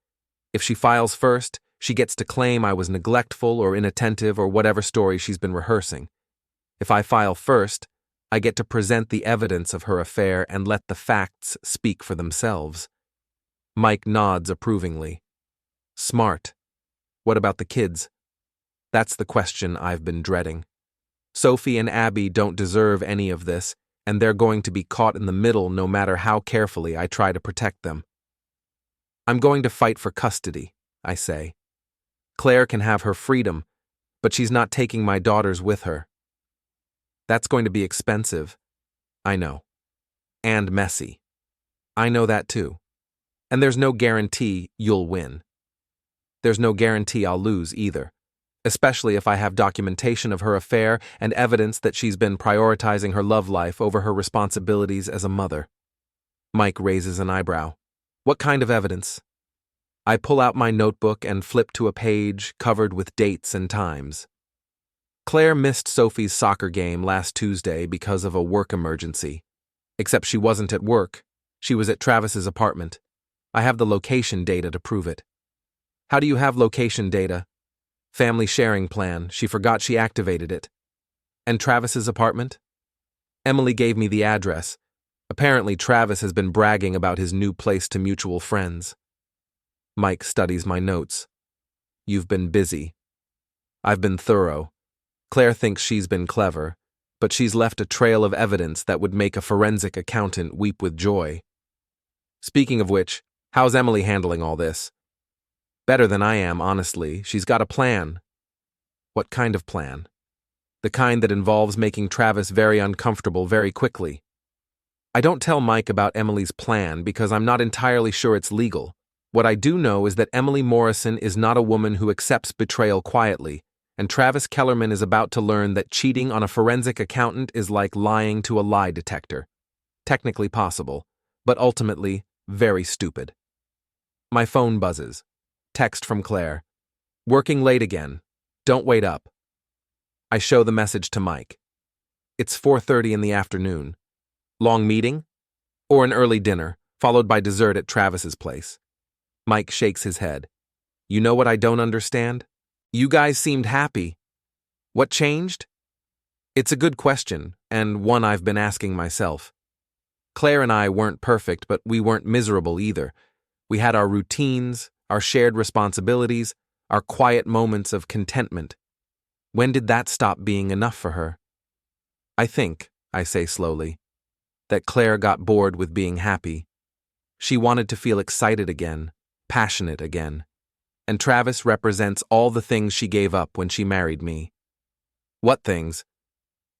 Speaker 1: If she files first, she gets to claim I was neglectful or inattentive or whatever story she's been rehearsing. If I file first, I get to present the evidence of her affair and let the facts speak for themselves. Mike nods approvingly. Smart. What about the kids? That's the question I've been dreading. Sophie and Abby don't deserve any of this, and they're going to be caught in the middle no matter how carefully I try to protect them. I'm going to fight for custody, I say. Claire can have her freedom, but she's not taking my daughters with her. That's going to be expensive. I know. And messy. I know that too. And there's no guarantee you'll win. There's no guarantee I'll lose either, especially if I have documentation of her affair and evidence that she's been prioritizing her love life over her responsibilities as a mother. Mike raises an eyebrow. What kind of evidence? I pull out my notebook and flip to a page covered with dates and times. Claire missed Sophie's soccer game last Tuesday because of a work emergency. Except she wasn't at work. She was at Travis's apartment. I have the location data to prove it. How do you have location data? Family sharing plan. She forgot she activated it. And Travis's apartment? Emily gave me the address. Apparently Travis has been bragging about his new place to mutual friends. Mike studies my notes. You've been busy. I've been thorough. Claire thinks she's been clever, but she's left a trail of evidence that would make a forensic accountant weep with joy. Speaking of which, how's Emily handling all this? Better than I am, honestly. She's got a plan. What kind of plan? The kind that involves making Travis very uncomfortable very quickly. I don't tell Mike about Emily's plan because I'm not entirely sure it's legal. What I do know is that Emily Morrison is not a woman who accepts betrayal quietly, and Travis Kellerman is about to learn that cheating on a forensic accountant is like lying to a lie detector. Technically possible, but ultimately very stupid. My phone buzzes. Text from Claire. Working late again. Don't wait up. I show the message to Mike. It's 4:30 in the afternoon. Long meeting? Or an early dinner, followed by dessert at Travis's place. Mike shakes his head. You know what I don't understand? You guys seemed happy. What changed? It's a good question, and one I've been asking myself. Claire and I weren't perfect, but we weren't miserable either. We had our routines, our shared responsibilities, our quiet moments of contentment. When did that stop being enough for her? I think, I say slowly, that Claire got bored with being happy. She wanted to feel excited again, passionate again. And Travis represents all the things she gave up when she married me. What things?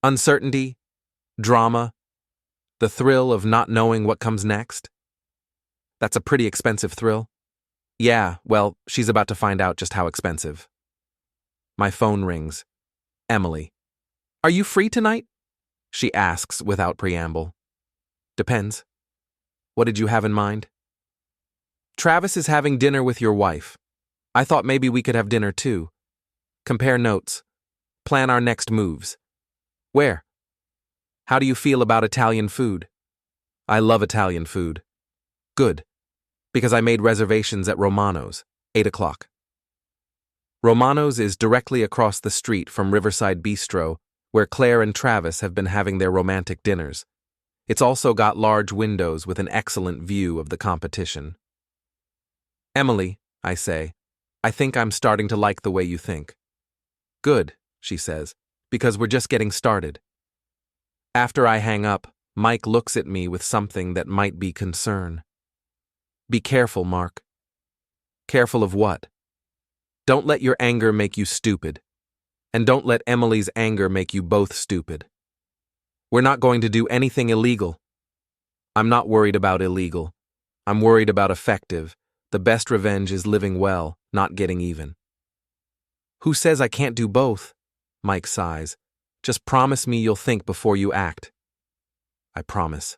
Speaker 1: Uncertainty? Drama? The thrill of not knowing what comes next? That's a pretty expensive thrill. Yeah, well, she's about to find out just how expensive. My phone rings. Emily. Are you free tonight? She asks without preamble. Depends. What did you have in mind? Travis is having dinner with your wife. I thought maybe we could have dinner too. Compare notes. Plan our next moves. Where? How do you feel about Italian food? I love Italian food. Good. Because I made reservations at Romano's, 8 o'clock. Romano's is directly across the street from Riverside Bistro, where Claire and Travis have been having their romantic dinners. It's also got large windows with an excellent view of the competition. Emily, I say, I think I'm starting to like the way you think. Good, she says, because we're just getting started. After I hang up, Mike looks at me with something that might be concern. Be careful, Mark. Careful of what? Don't let your anger make you stupid. And don't let Emily's anger make you both stupid. We're not going to do anything illegal. I'm not worried about illegal. I'm worried about effective. The best revenge is living well, not getting even. Who says I can't do both? Mike sighs. Just promise me you'll think before you act. I promise.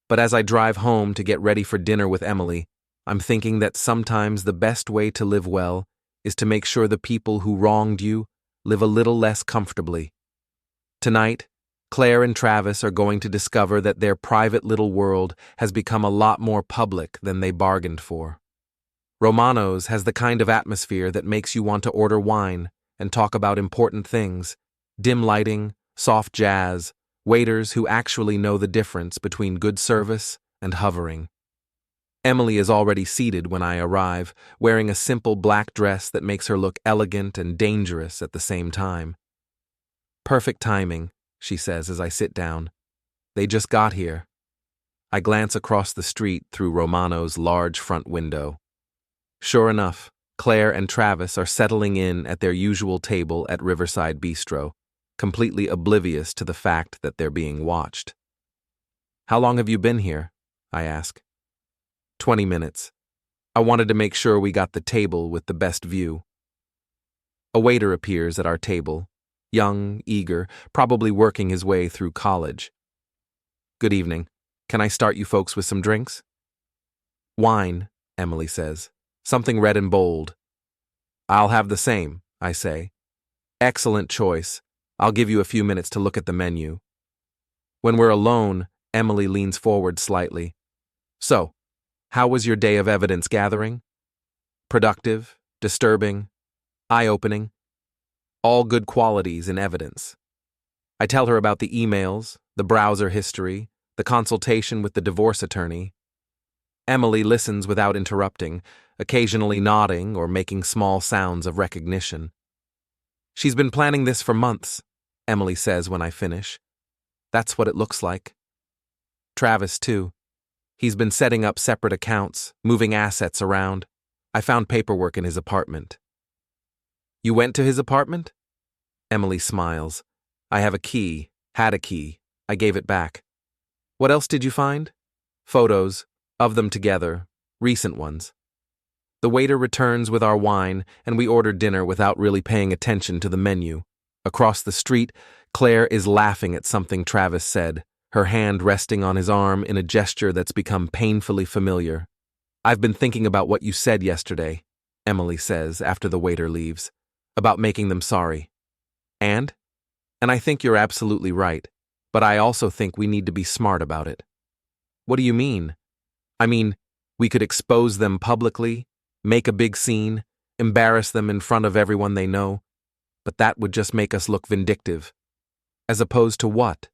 Speaker 1: But as I drive home to get ready for dinner with Emily, I'm thinking that sometimes the best way to live well is to make sure the people who wronged you live a little less comfortably. Tonight, Claire and Travis are going to discover that their private little world has become a lot more public than they bargained for. Romano's has the kind of atmosphere that makes you want to order wine and talk about important things, dim lighting, soft jazz, waiters who actually know the difference between good service and hovering. Emily is already seated when I arrive, wearing a simple black dress that makes her look elegant and dangerous at the same time. Perfect timing, she says as I sit down. They just got here. I glance across the street through Romano's large front window. Sure enough, Claire and Travis are settling in at their usual table at Riverside Bistro, completely oblivious to the fact that they're being watched. How long have you been here? I ask. 20 minutes. I wanted to make sure we got the table with the best view. A waiter appears at our table, young, eager, probably working his way through college. Good evening. Can I start you folks with some drinks? Wine, Emily says. Something red and bold. I'll have the same, I say. Excellent choice. I'll give you a few minutes to look at the menu. When we're alone, Emily leans forward slightly. So, how was your day of evidence gathering? Productive, disturbing, eye-opening? All good qualities in evidence. I tell her about the emails, the browser history, the consultation with the divorce attorney. Emily listens without interrupting, occasionally nodding or making small sounds of recognition. She's been planning this for months, Emily says when I finish. That's what it looks like. Travis, too. He's been setting up separate accounts, moving assets around. I found paperwork in his apartment. You went to his apartment? Emily smiles. I have a key, had a key. I gave it back. What else did you find? Photos, of them together, recent ones. The waiter returns with our wine, and we order dinner without really paying attention to the menu. Across the street, Claire is laughing at something Travis said, her hand resting on his arm in a gesture that's become painfully familiar. I've been thinking about what you said yesterday, Emily says after the waiter leaves, about making them sorry. And I think you're absolutely right, but I also think we need to be smart about it. What do you mean? I mean, we could expose them publicly, make a big scene, embarrass them in front of everyone they know, but that would just make us look vindictive. As opposed to what?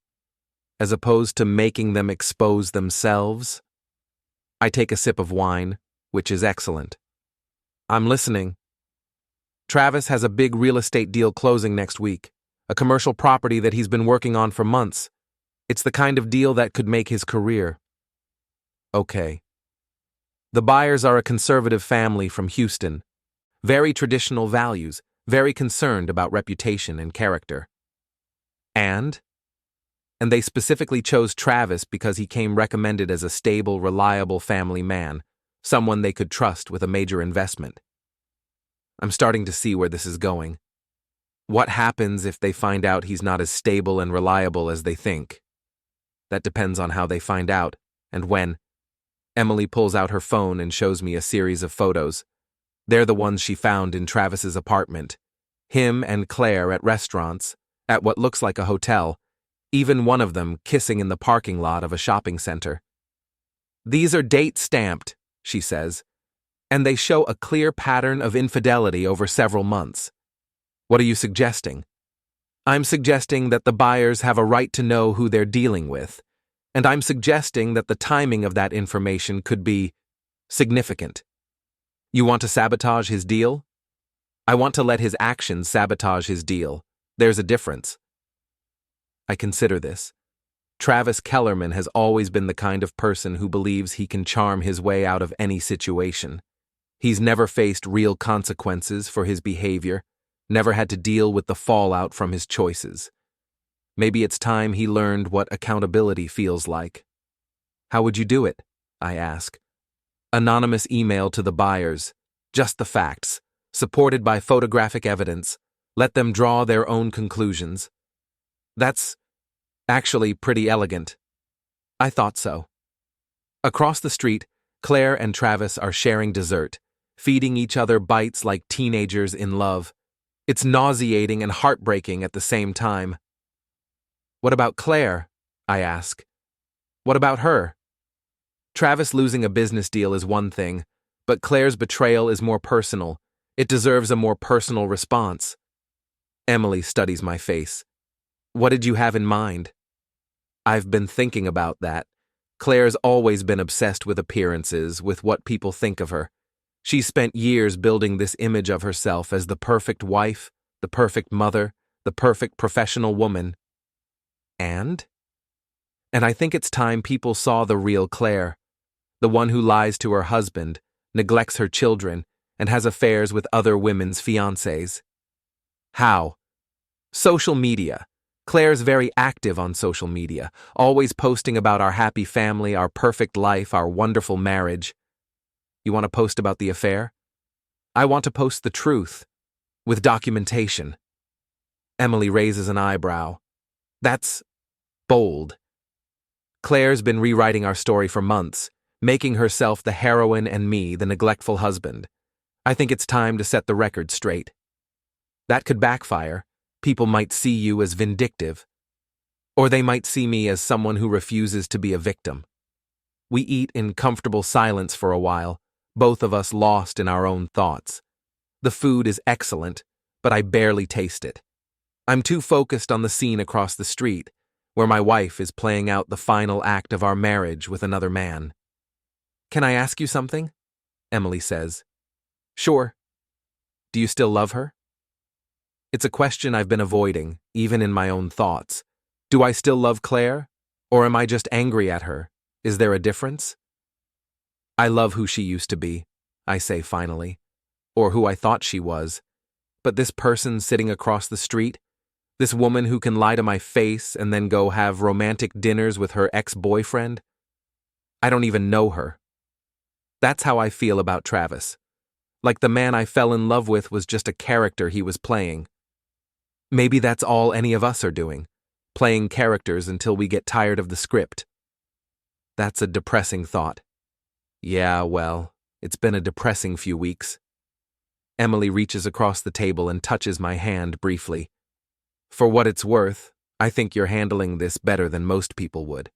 Speaker 1: As opposed to making them expose themselves? I take a sip of wine, which is excellent. I'm listening. Travis has a big real estate deal closing next week, a commercial property that he's been working on for months. It's the kind of deal that could make his career. Okay. The buyers are a conservative family from Houston. Very traditional values, very concerned about reputation and character. And they specifically chose Travis because he came recommended as a stable, reliable family man, someone they could trust with a major investment. I'm starting to see where this is going. What happens if they find out he's not as stable and reliable as they think? That depends on how they find out, and when. Emily pulls out her phone and shows me a series of photos. They're the ones she found in Travis's apartment. Him and Claire at restaurants, at what looks like a hotel, even one of them kissing in the parking lot of a shopping center. These are date-stamped, she says, and they show a clear pattern of infidelity over several months. What are you suggesting? I'm suggesting that the buyers have a right to know who they're dealing with, and I'm suggesting that the timing of that information could be significant. You want to sabotage his deal? I want to let his actions sabotage his deal. There's a difference. I consider this. Travis Kellerman has always been the kind of person who believes he can charm his way out of any situation. He's never faced real consequences for his behavior, never had to deal with the fallout from his choices. Maybe it's time he learned what accountability feels like. How would you do it? I ask. Anonymous email to the buyers. Just the facts, supported by photographic evidence. Let them draw their own conclusions. That's actually pretty elegant. I thought so. Across the street, Claire and Travis are sharing dessert, feeding each other bites like teenagers in love. It's nauseating and heartbreaking at the same time. What about Claire? I ask. What about her? Travis losing a business deal is one thing, but Claire's betrayal is more personal. It deserves a more personal response. Emily studies my face. What did you have in mind? I've been thinking about that. Claire's always been obsessed with appearances, with what people think of her. She's spent years building this image of herself as the perfect wife, the perfect mother, the perfect professional woman. And I think it's time people saw the real Claire, the one who lies to her husband, neglects her children, and has affairs with other women's fiancés. How? Social media. Claire's very active on social media, always posting about our happy family, our perfect life, our wonderful marriage. You want to post about the affair? I want to post the truth, with documentation. Emily raises an eyebrow. That's bold. Claire's been rewriting our story for months, making herself the heroine and me the neglectful husband. I think it's time to set the record straight. That could backfire. People might see you as vindictive, or they might see me as someone who refuses to be a victim. We eat in comfortable silence for a while, both of us lost in our own thoughts. The food is excellent, but I barely taste it. I'm too focused on the scene across the street, where my wife is playing out the final act of our marriage with another man. Can I ask you something? Emily says. Sure. Do you still love her? It's a question I've been avoiding, even in my own thoughts. Do I still love Claire? Or am I just angry at her? Is there a difference? I love who she used to be, I say finally, or who I thought she was. But this person sitting across the street, this woman who can lie to my face and then go have romantic dinners with her ex-boyfriend, I don't even know her. That's how I feel about Travis. Like the man I fell in love with was just a character he was playing. Maybe that's all any of us are doing, playing characters until we get tired of the script. That's a depressing thought. Yeah, well, it's been a depressing few weeks. Emily reaches across the table and touches my hand briefly. For what it's worth, I think you're handling this better than most people would.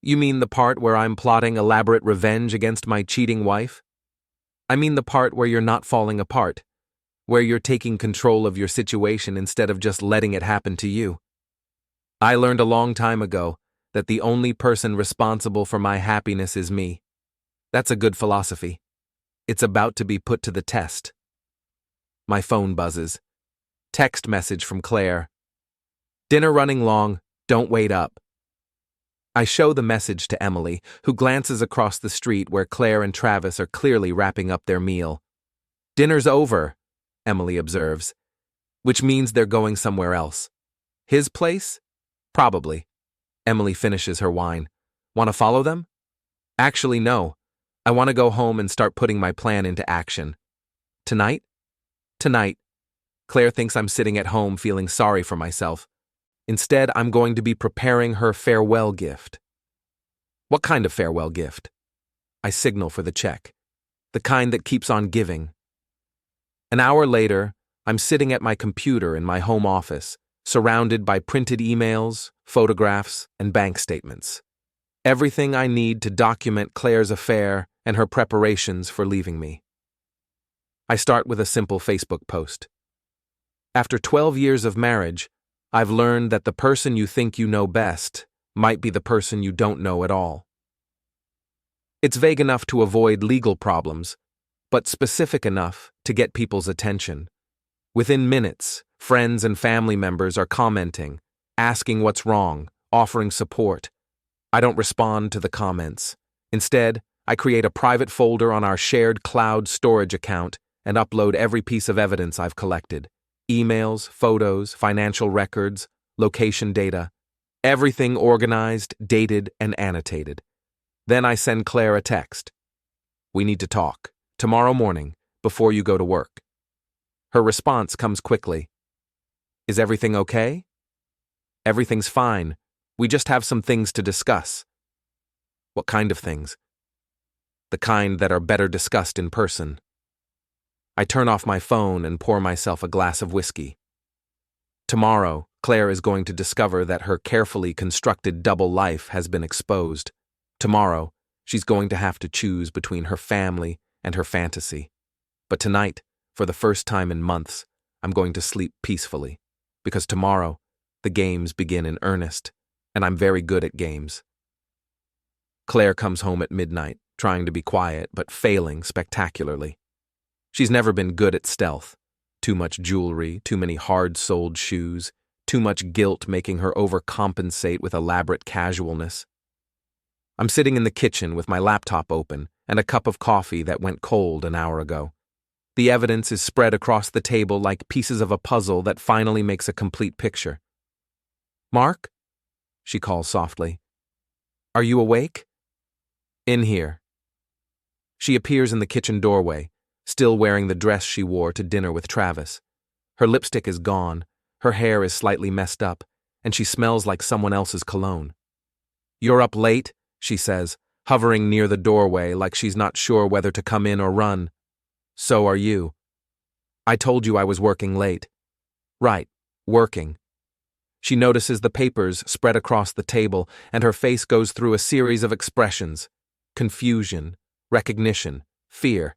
Speaker 1: You mean the part where I'm plotting elaborate revenge against my cheating wife? I mean the part where you're not falling apart, where you're taking control of your situation instead of just letting it happen to you. I learned a long time ago that the only person responsible for my happiness is me. That's a good philosophy. It's about to be put to the test. My phone buzzes. Text message from Claire. Dinner running long, don't wait up. I show the message to Emily, who glances across the street where Claire and Travis are clearly wrapping up their meal. Dinner's over, Emily observes, which means they're going somewhere else. His place? Probably. Emily finishes her wine. Want to follow them? Actually, no. I want to go home and start putting my plan into action. Tonight? Tonight. Claire thinks I'm sitting at home feeling sorry for myself. Instead, I'm going to be preparing her farewell gift. What kind of farewell gift? I signal for the check. The kind that keeps on giving. An hour later, I'm sitting at my computer in my home office, surrounded by printed emails, photographs, and bank statements. Everything I need to document Claire's affair and her preparations for leaving me. I start with a simple Facebook post. After 12 years of marriage, I've learned that the person you think you know best might be the person you don't know at all. It's vague enough to avoid legal problems, but specific enough to get people's attention. Within minutes, friends and family members are commenting, asking what's wrong, offering support. I don't respond to the comments. Instead, I create a private folder on our shared cloud storage account and upload every piece of evidence I've collected. Emails, photos, financial records, location data, everything organized, dated, and annotated. Then I send Claire a text. We need to talk, tomorrow morning, before you go to work. Her response comes quickly. Is everything okay? Everything's fine. We just have some things to discuss. What kind of things? The kind that are better discussed in person. I turn off my phone and pour myself a glass of whiskey. Tomorrow, Claire is going to discover that her carefully constructed double life has been exposed. Tomorrow, she's going to have to choose between her family and her fantasy. But tonight, for the first time in months, I'm going to sleep peacefully, because tomorrow, the games begin in earnest, and I'm very good at games. Claire comes home at midnight, trying to be quiet, but failing spectacularly. She's never been good at stealth. Too much jewelry, too many hard-soled shoes, too much guilt making her overcompensate with elaborate casualness. I'm sitting in the kitchen with my laptop open and a cup of coffee that went cold an hour ago. The evidence is spread across the table like pieces of a puzzle that finally makes a complete picture. Mark? She calls softly. Are you awake? In here. She appears in the kitchen doorway, still wearing the dress she wore to dinner with Travis. Her lipstick is gone, her hair is slightly messed up, and she smells like someone else's cologne. You're up late, she says, hovering near the doorway like she's not sure whether to come in or run. So are you. I told you I was working late. Right, working. She notices the papers spread across the table, and her face goes through a series of expressions. Confusion, recognition, fear.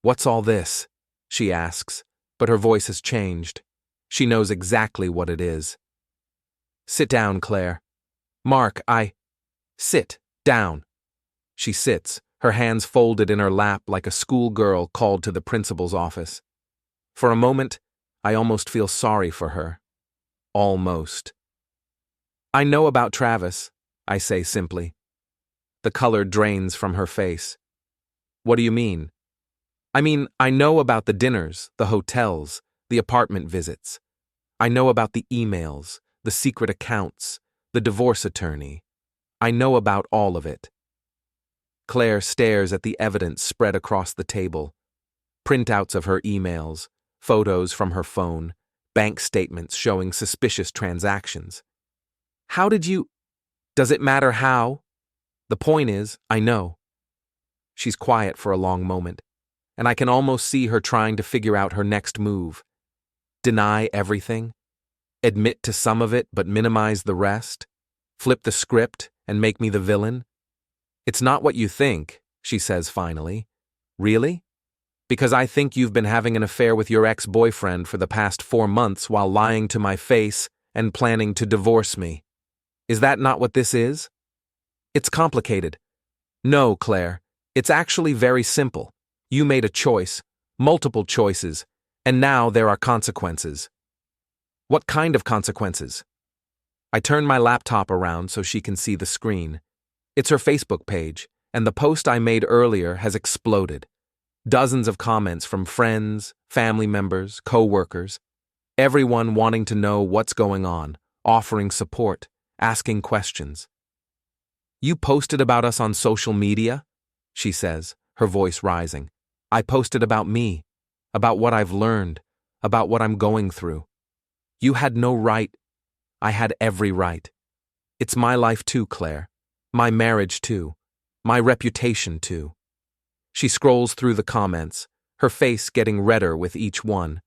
Speaker 1: What's all this? She asks, but her voice has changed. She knows exactly what it is. Sit down, Claire. Mark, Sit down. She sits, her hands folded in her lap like a schoolgirl called to the principal's office. For a moment, I almost feel sorry for her. Almost. I know about Travis, I say simply. The color drains from her face. What do you mean? I know about the dinners, the hotels, the apartment visits. I know about the emails, the secret accounts, the divorce attorney. I know about all of it. Claire stares at the evidence spread across the table. Printouts of her emails, photos from her phone, bank statements showing suspicious transactions. How did you... Does it matter how? The point is, I know. She's quiet for a long moment, and I can almost see her trying to figure out her next move. Deny everything? Admit to some of it but minimize the rest? Flip the script and make me the villain? It's not what you think, she says finally. Really? Because I think you've been having an affair with your ex-boyfriend for the past 4 months while lying to my face and planning to divorce me. Is that not what this is? It's complicated. No, Claire, it's actually very simple. You made a choice, multiple choices, and now there are consequences. What kind of consequences? I turn my laptop around so she can see the screen. It's her Facebook page, and the post I made earlier has exploded. Dozens of comments from friends, family members, co-workers, everyone wanting to know what's going on, offering support, asking questions. You posted about us on social media? She says, her voice rising. I posted about me, about what I've learned, about what I'm going through. You had no right. I had every right. It's my life too, Claire. My marriage too. My reputation too. She scrolls through the comments, her face getting redder with each one.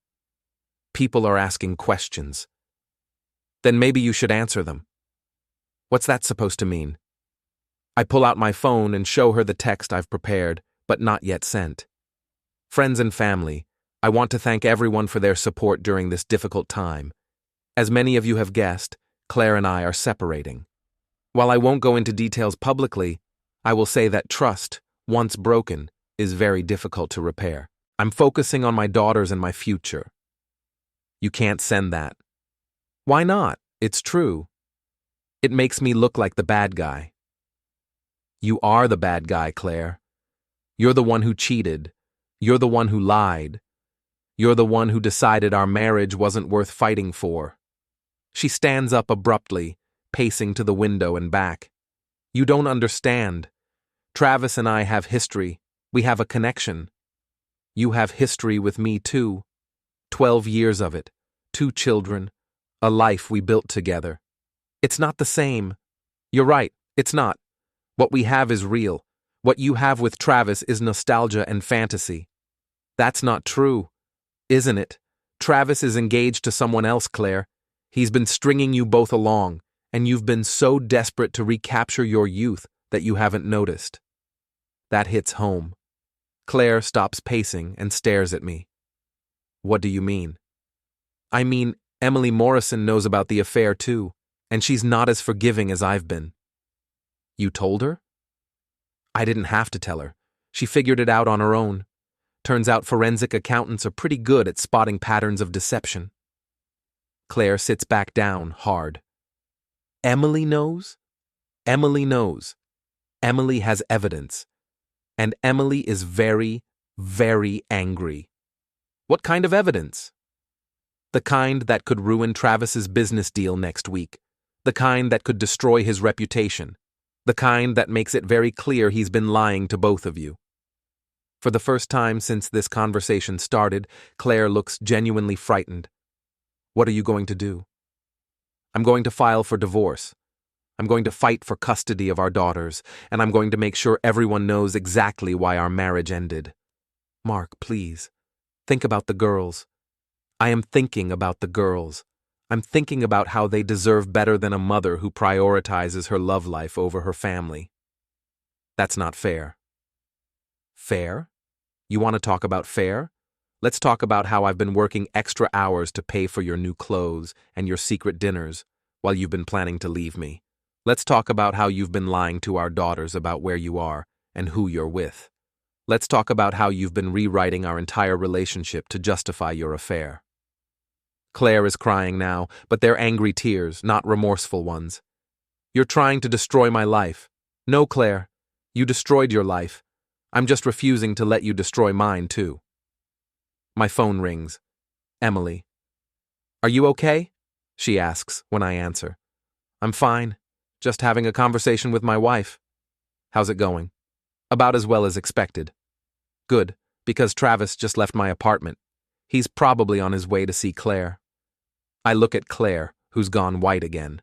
Speaker 1: People are asking questions. Then maybe you should answer them. What's that supposed to mean? I pull out my phone and show her the text I've prepared, but not yet sent. Friends and family, I want to thank everyone for their support during this difficult time. As many of you have guessed, Claire and I are separating. While I won't go into details publicly, I will say that trust, once broken, is very difficult to repair. I'm focusing on my daughters and my future. You can't send that. Why not? It's true. It makes me look like the bad guy. You are the bad guy, Claire. You're the one who cheated. You're the one who lied. You're the one who decided our marriage wasn't worth fighting for. She stands up abruptly, pacing to the window and back. You don't understand. Travis and I have history. We have a connection. You have history with me too. 12 years of it. 2 children. A life we built together. It's not the same. You're right, it's not. What we have is real. What you have with Travis is nostalgia and fantasy. That's not true, isn't it? Travis is engaged to someone else, Claire. He's been stringing you both along, and you've been so desperate to recapture your youth that you haven't noticed. That hits home. Claire stops pacing and stares at me. What do you mean? I mean, Emily Morrison knows about the affair too, and she's not as forgiving as I've been. You told her? I didn't have to tell her. She figured it out on her own. Turns out forensic accountants are pretty good at spotting patterns of deception. Claire sits back down, hard. Emily knows? Emily knows. Emily has evidence. And Emily is very, very angry. What kind of evidence? The kind that could ruin Travis's business deal next week. The kind that could destroy his reputation. The kind that makes it very clear he's been lying to both of you. For the first time since this conversation started, Claire looks genuinely frightened. What are you going to do? I'm going to file for divorce. I'm going to fight for custody of our daughters, and I'm going to make sure everyone knows exactly why our marriage ended. Mark, please, think about the girls. I am thinking about the girls. I'm thinking about how they deserve better than a mother who prioritizes her love life over her family. That's not fair. Fair? You want to talk about fair? Let's talk about how I've been working extra hours to pay for your new clothes and your secret dinners while you've been planning to leave me. Let's talk about how you've been lying to our daughters about where you are and who you're with. Let's talk about how you've been rewriting our entire relationship to justify your affair. Claire is crying now, but they're angry tears, not remorseful ones. You're trying to destroy my life. No, Claire, you destroyed your life. I'm just refusing to let you destroy mine, too. My phone rings. Emily. Are you okay? She asks when I answer. I'm fine. Just having a conversation with my wife. How's it going? About as well as expected. Good, because Travis just left my apartment. He's probably on his way to see Claire. I look at Claire, who's gone white again.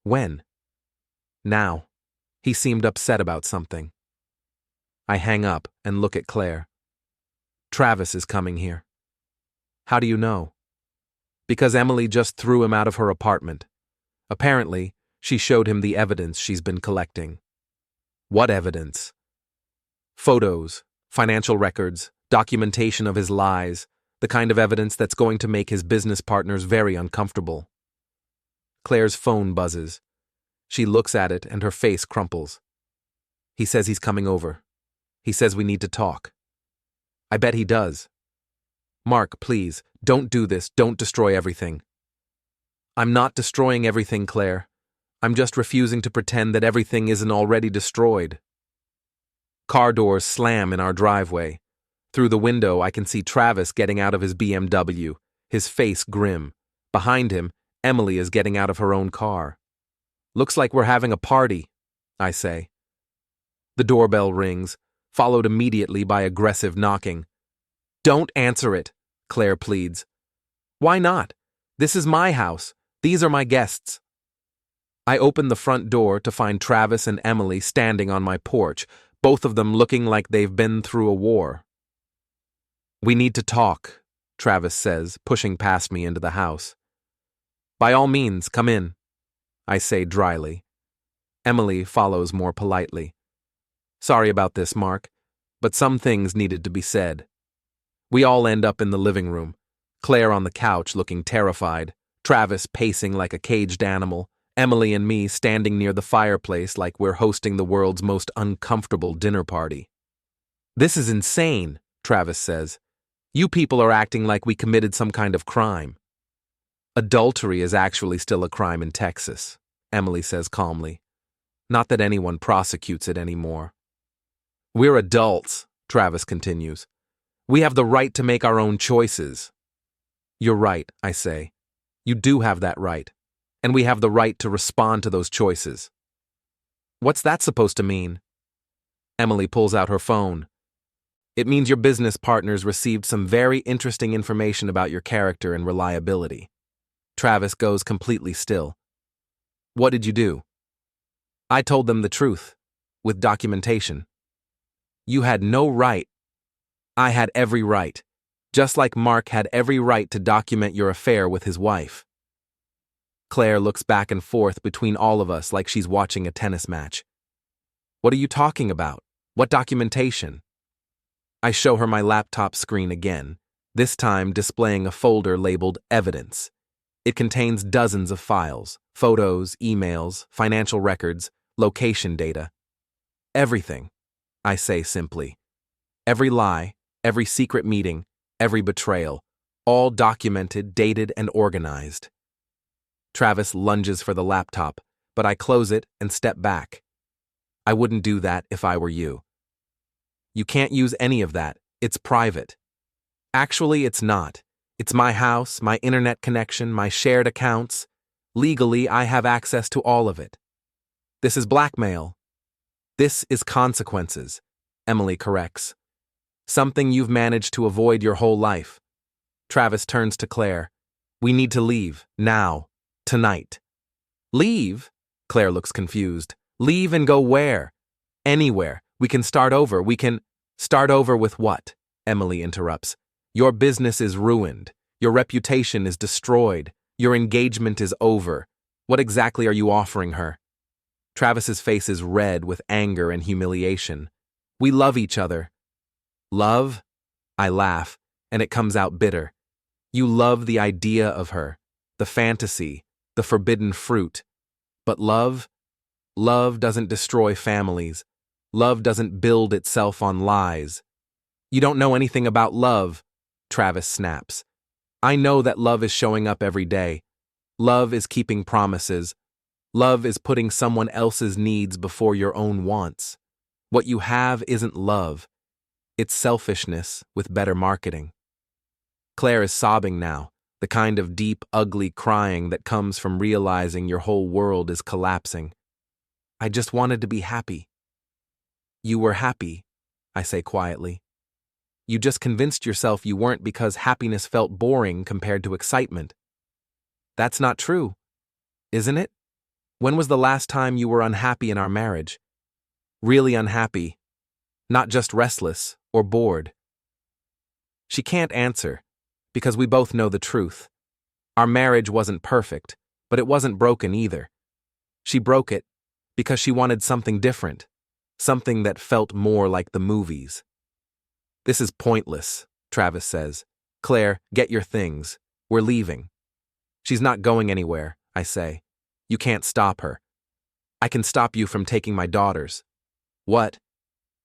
Speaker 1: When? Now. He seemed upset about something. I hang up and look at Claire. Travis is coming here. How do you know? Because Emily just threw him out of her apartment. Apparently, she showed him the evidence she's been collecting. What evidence? Photos, financial records, documentation of his lies, the kind of evidence that's going to make his business partners very uncomfortable. Claire's phone buzzes. She looks at it and her face crumples. He says he's coming over. He says we need to talk. I bet he does. Mark, please, don't do this. Don't destroy everything. I'm not destroying everything, Claire. I'm just refusing to pretend that everything isn't already destroyed. Car doors slam in our driveway. Through the window, I can see Travis getting out of his BMW, his face grim. Behind him, Emily is getting out of her own car. Looks like we're having a party, I say. The doorbell rings, followed immediately by aggressive knocking. Don't answer it, Claire pleads. Why not? This is my house. These are my guests. I open the front door to find Travis and Emily standing on my porch, both of them looking like they've been through a war. We need to talk, Travis says, pushing past me into the house. By all means, come in, I say dryly. Emily follows more politely. Sorry about this, Mark, but some things needed to be said. We all end up in the living room, Claire on the couch looking terrified, Travis pacing like a caged animal, Emily and me standing near the fireplace like we're hosting the world's most uncomfortable dinner party. This is insane, Travis says. You people are acting like we committed some kind of crime. Adultery is actually still a crime in Texas, Emily says calmly. Not that anyone prosecutes it anymore. We're adults, Travis continues. We have the right to make our own choices. You're right, I say. You do have that right. And we have the right to respond to those choices. What's that supposed to mean? Emily pulls out her phone. It means your business partners received some very interesting information about your character and reliability. Travis goes completely still. What did you do? I told them the truth, with documentation. You had no right. I had every right, just like Mark had every right to document your affair with his wife. Claire looks back and forth between all of us like she's watching a tennis match. What are you talking about? What documentation? I show her my laptop screen again, this time displaying a folder labeled Evidence. It contains dozens of files, photos, emails, financial records, location data. Everything, I say simply. Every lie, every secret meeting, every betrayal, all documented, dated, and organized. Travis lunges for the laptop, but I close it and step back. I wouldn't do that if I were you. You can't use any of that. It's private. Actually, it's not. It's my house, my internet connection, my shared accounts. Legally, I have access to all of it. This is blackmail. This is consequences, Emily corrects. Something you've managed to avoid your whole life. Travis turns to Claire. We need to leave, now, tonight. Leave? Claire looks confused. Leave and go where? Anywhere. We can start over. We can… Start over with what? Emily interrupts. Your business is ruined. Your reputation is destroyed. Your engagement is over. What exactly are you offering her? Travis's face is red with anger and humiliation. We love each other. Love? I laugh, and it comes out bitter. You love the idea of her, the fantasy, the forbidden fruit. But love? Love doesn't destroy families. Love doesn't build itself on lies. You don't know anything about love, Travis snaps. I know that love is showing up every day. Love is keeping promises. Love is putting someone else's needs before your own wants. What you have isn't love. It's selfishness with better marketing. Claire is sobbing now, the kind of deep, ugly crying that comes from realizing your whole world is collapsing. I just wanted to be happy. You were happy, I say quietly. You just convinced yourself you weren't because happiness felt boring compared to excitement. That's not true, isn't it? When was the last time you were unhappy in our marriage? Really unhappy, not just restless or bored. She can't answer, because we both know the truth. Our marriage wasn't perfect, but it wasn't broken either. She broke it because she wanted something different, something that felt more like the movies. This is pointless, Travis says. Claire, get your things. We're leaving. She's not going anywhere, I say. You can't stop her. I can stop you from taking my daughters. What?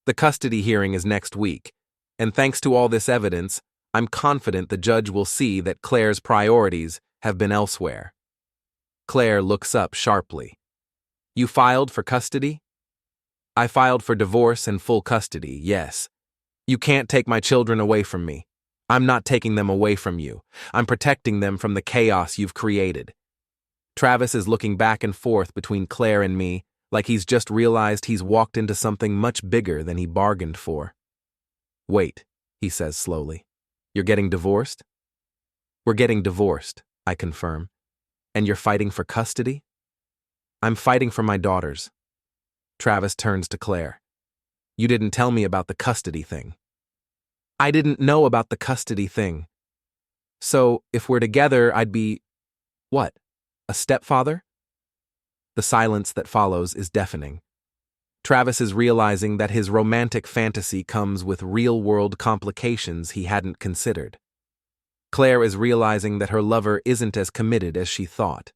Speaker 1: The custody hearing is next week, and thanks to all this evidence, I'm confident the judge will see that Claire's priorities have been elsewhere. Claire looks up sharply. You filed for custody? I filed for divorce and full custody, yes. You can't take my children away from me. I'm not taking them away from you. I'm protecting them from the chaos you've created. Travis is looking back and forth between Claire and me, like he's just realized he's walked into something much bigger than he bargained for. Wait, he says slowly. You're getting divorced? We're getting divorced, I confirm. And you're fighting for custody? I'm fighting for my daughters. Travis turns to Claire. You didn't tell me about the custody thing. I didn't know about the custody thing. So, if we're together, I'd be… what? A stepfather? The silence that follows is deafening. Travis is realizing that his romantic fantasy comes with real-world complications he hadn't considered. Claire is realizing that her lover isn't as committed as she thought.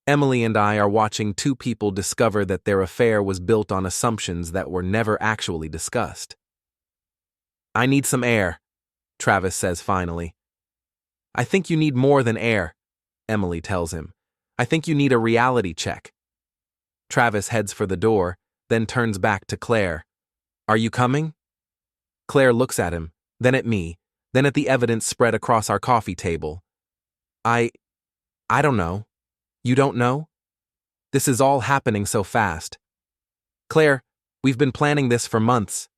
Speaker 1: Emily and I are watching two people discover that their affair was built on assumptions that were never actually discussed. "I need some air," Travis says finally. "I think you need more than air," Emily tells him. "I think you need a reality check." Travis heads for the door, then turns back to Claire. "Are you coming?" Claire looks at him, then at me, then at the evidence spread across our coffee table. I don't know. You don't know? This is all happening so fast. Claire, we've been planning this for months.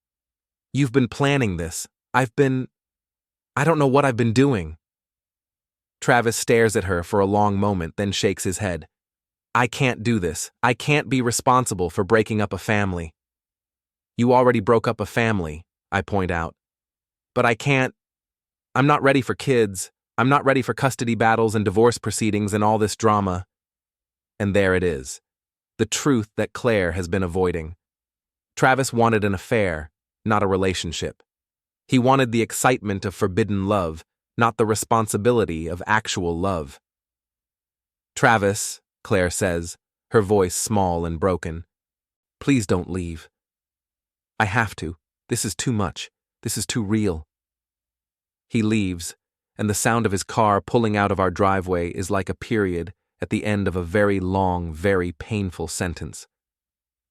Speaker 1: You've been planning this. I don't know what I've been doing. Travis stares at her for a long moment, then shakes his head. "I can't do this. I can't be responsible for breaking up a family." "You already broke up a family," I point out. "But I'm not ready for kids. I'm not ready for custody battles and divorce proceedings and all this drama." And there it is. The truth that Claire has been avoiding. Travis wanted an affair, not a relationship. He wanted the excitement of forbidden love, not the responsibility of actual love. "Travis," Claire says, her voice small and broken, "please don't leave. I have to. This is too much. This is too real." He leaves, and the sound of his car pulling out of our driveway is like a period at the end of a very long, very painful sentence.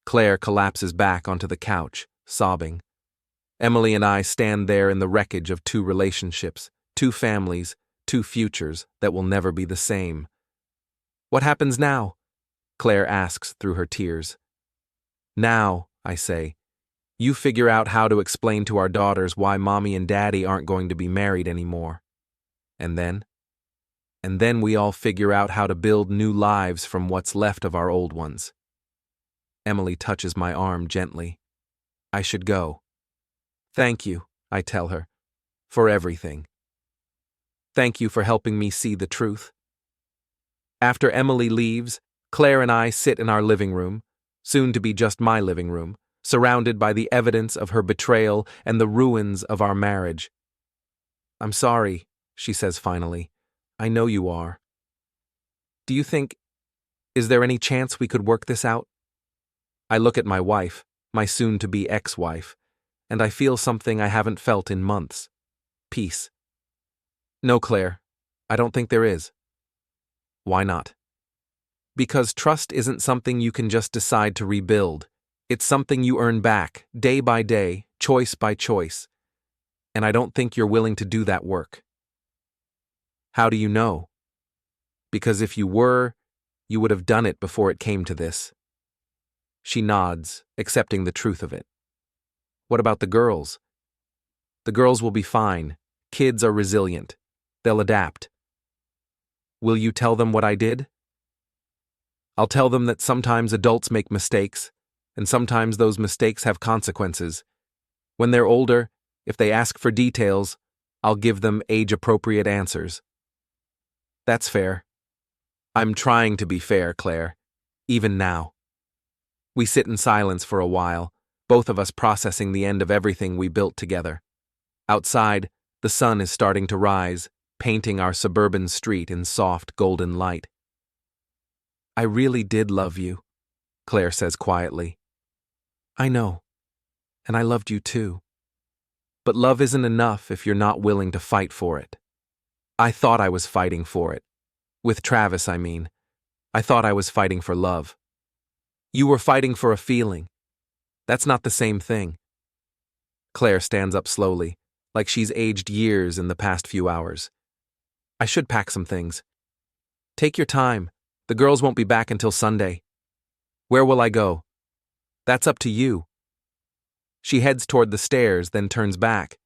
Speaker 1: Claire collapses back onto the couch, sobbing. Emily and I stand there in the wreckage of two relationships, two families, two futures that will never be the same. "What happens now?" Claire asks through her tears. "Now," I say, "you figure out how to explain to our daughters why Mommy and Daddy aren't going to be married anymore. And then we all figure out how to build new lives from what's left of our old ones." Emily touches my arm gently. "I should go." "Thank you," I tell her, "for everything. Thank you for helping me see the truth." After Emily leaves, Claire and I sit in our living room, soon to be just my living room, surrounded by the evidence of her betrayal and the ruins of our marriage. "I'm sorry," she says finally. "I know you are. Is there any chance we could work this out?" I look at my wife, my soon-to-be ex-wife, and I feel something I haven't felt in months. Peace. "No, Claire, I don't think there is." "Why not?" "Because trust isn't something you can just decide to rebuild. It's something you earn back, day by day, choice by choice. And I don't think you're willing to do that work." "How do you know?" "Because if you were, you would have done it before it came to this." She nods, accepting the truth of it. "What about the girls?" "The girls will be fine. Kids are resilient. They'll adapt." "Will you tell them what I did?" "I'll tell them that sometimes adults make mistakes, and sometimes those mistakes have consequences. When they're older, if they ask for details, I'll give them age-appropriate answers." "That's fair." "I'm trying to be fair, Claire, even now." We sit in silence for a while, both of us processing the end of everything we built together. Outside, the sun is starting to rise, painting our suburban street in soft golden light. "I really did love you," Claire says quietly. "I know, and I loved you too. But love isn't enough if you're not willing to fight for it. I thought I was fighting for it. With Travis, I mean. I thought I was fighting for love. You were fighting for a feeling. That's not the same thing." Claire stands up slowly, like she's aged years in the past few hours. "I should pack some things." "Take your time. The girls won't be back until Sunday." "Where will I go?" "That's up to you." She heads toward the stairs, then turns back.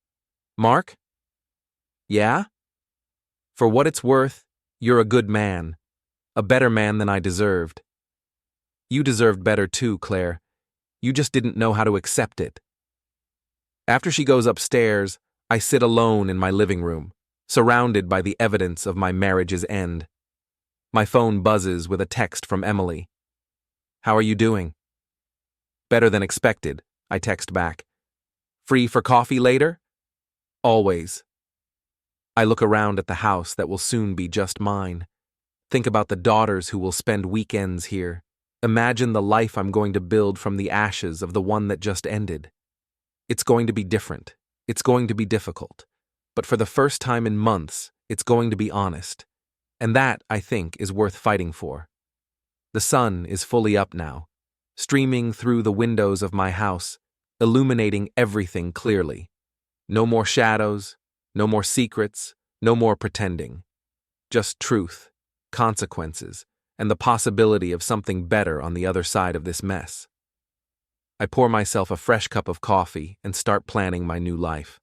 Speaker 1: "Mark?" "Yeah?" "For what it's worth, you're a good man. A better man than I deserved." "You deserved better too, Claire. You just didn't know how to accept it." After she goes upstairs, I sit alone in my living room, surrounded by the evidence of my marriage's end. My phone buzzes with a text from Emily. How are you doing? Better than expected, I text back. Free for coffee later? Always. I look around at the house that will soon be just mine. Think about the daughters who will spend weekends here. Imagine the life I'm going to build from the ashes of the one that just ended. It's going to be different. It's going to be difficult. But for the first time in months, it's going to be honest. And that, I think, is worth fighting for. The sun is fully up now, streaming through the windows of my house, illuminating everything clearly. No more shadows, no more secrets, no more pretending. Just truth, consequences, and the possibility of something better on the other side of this mess. I pour myself a fresh cup of coffee and start planning my new life.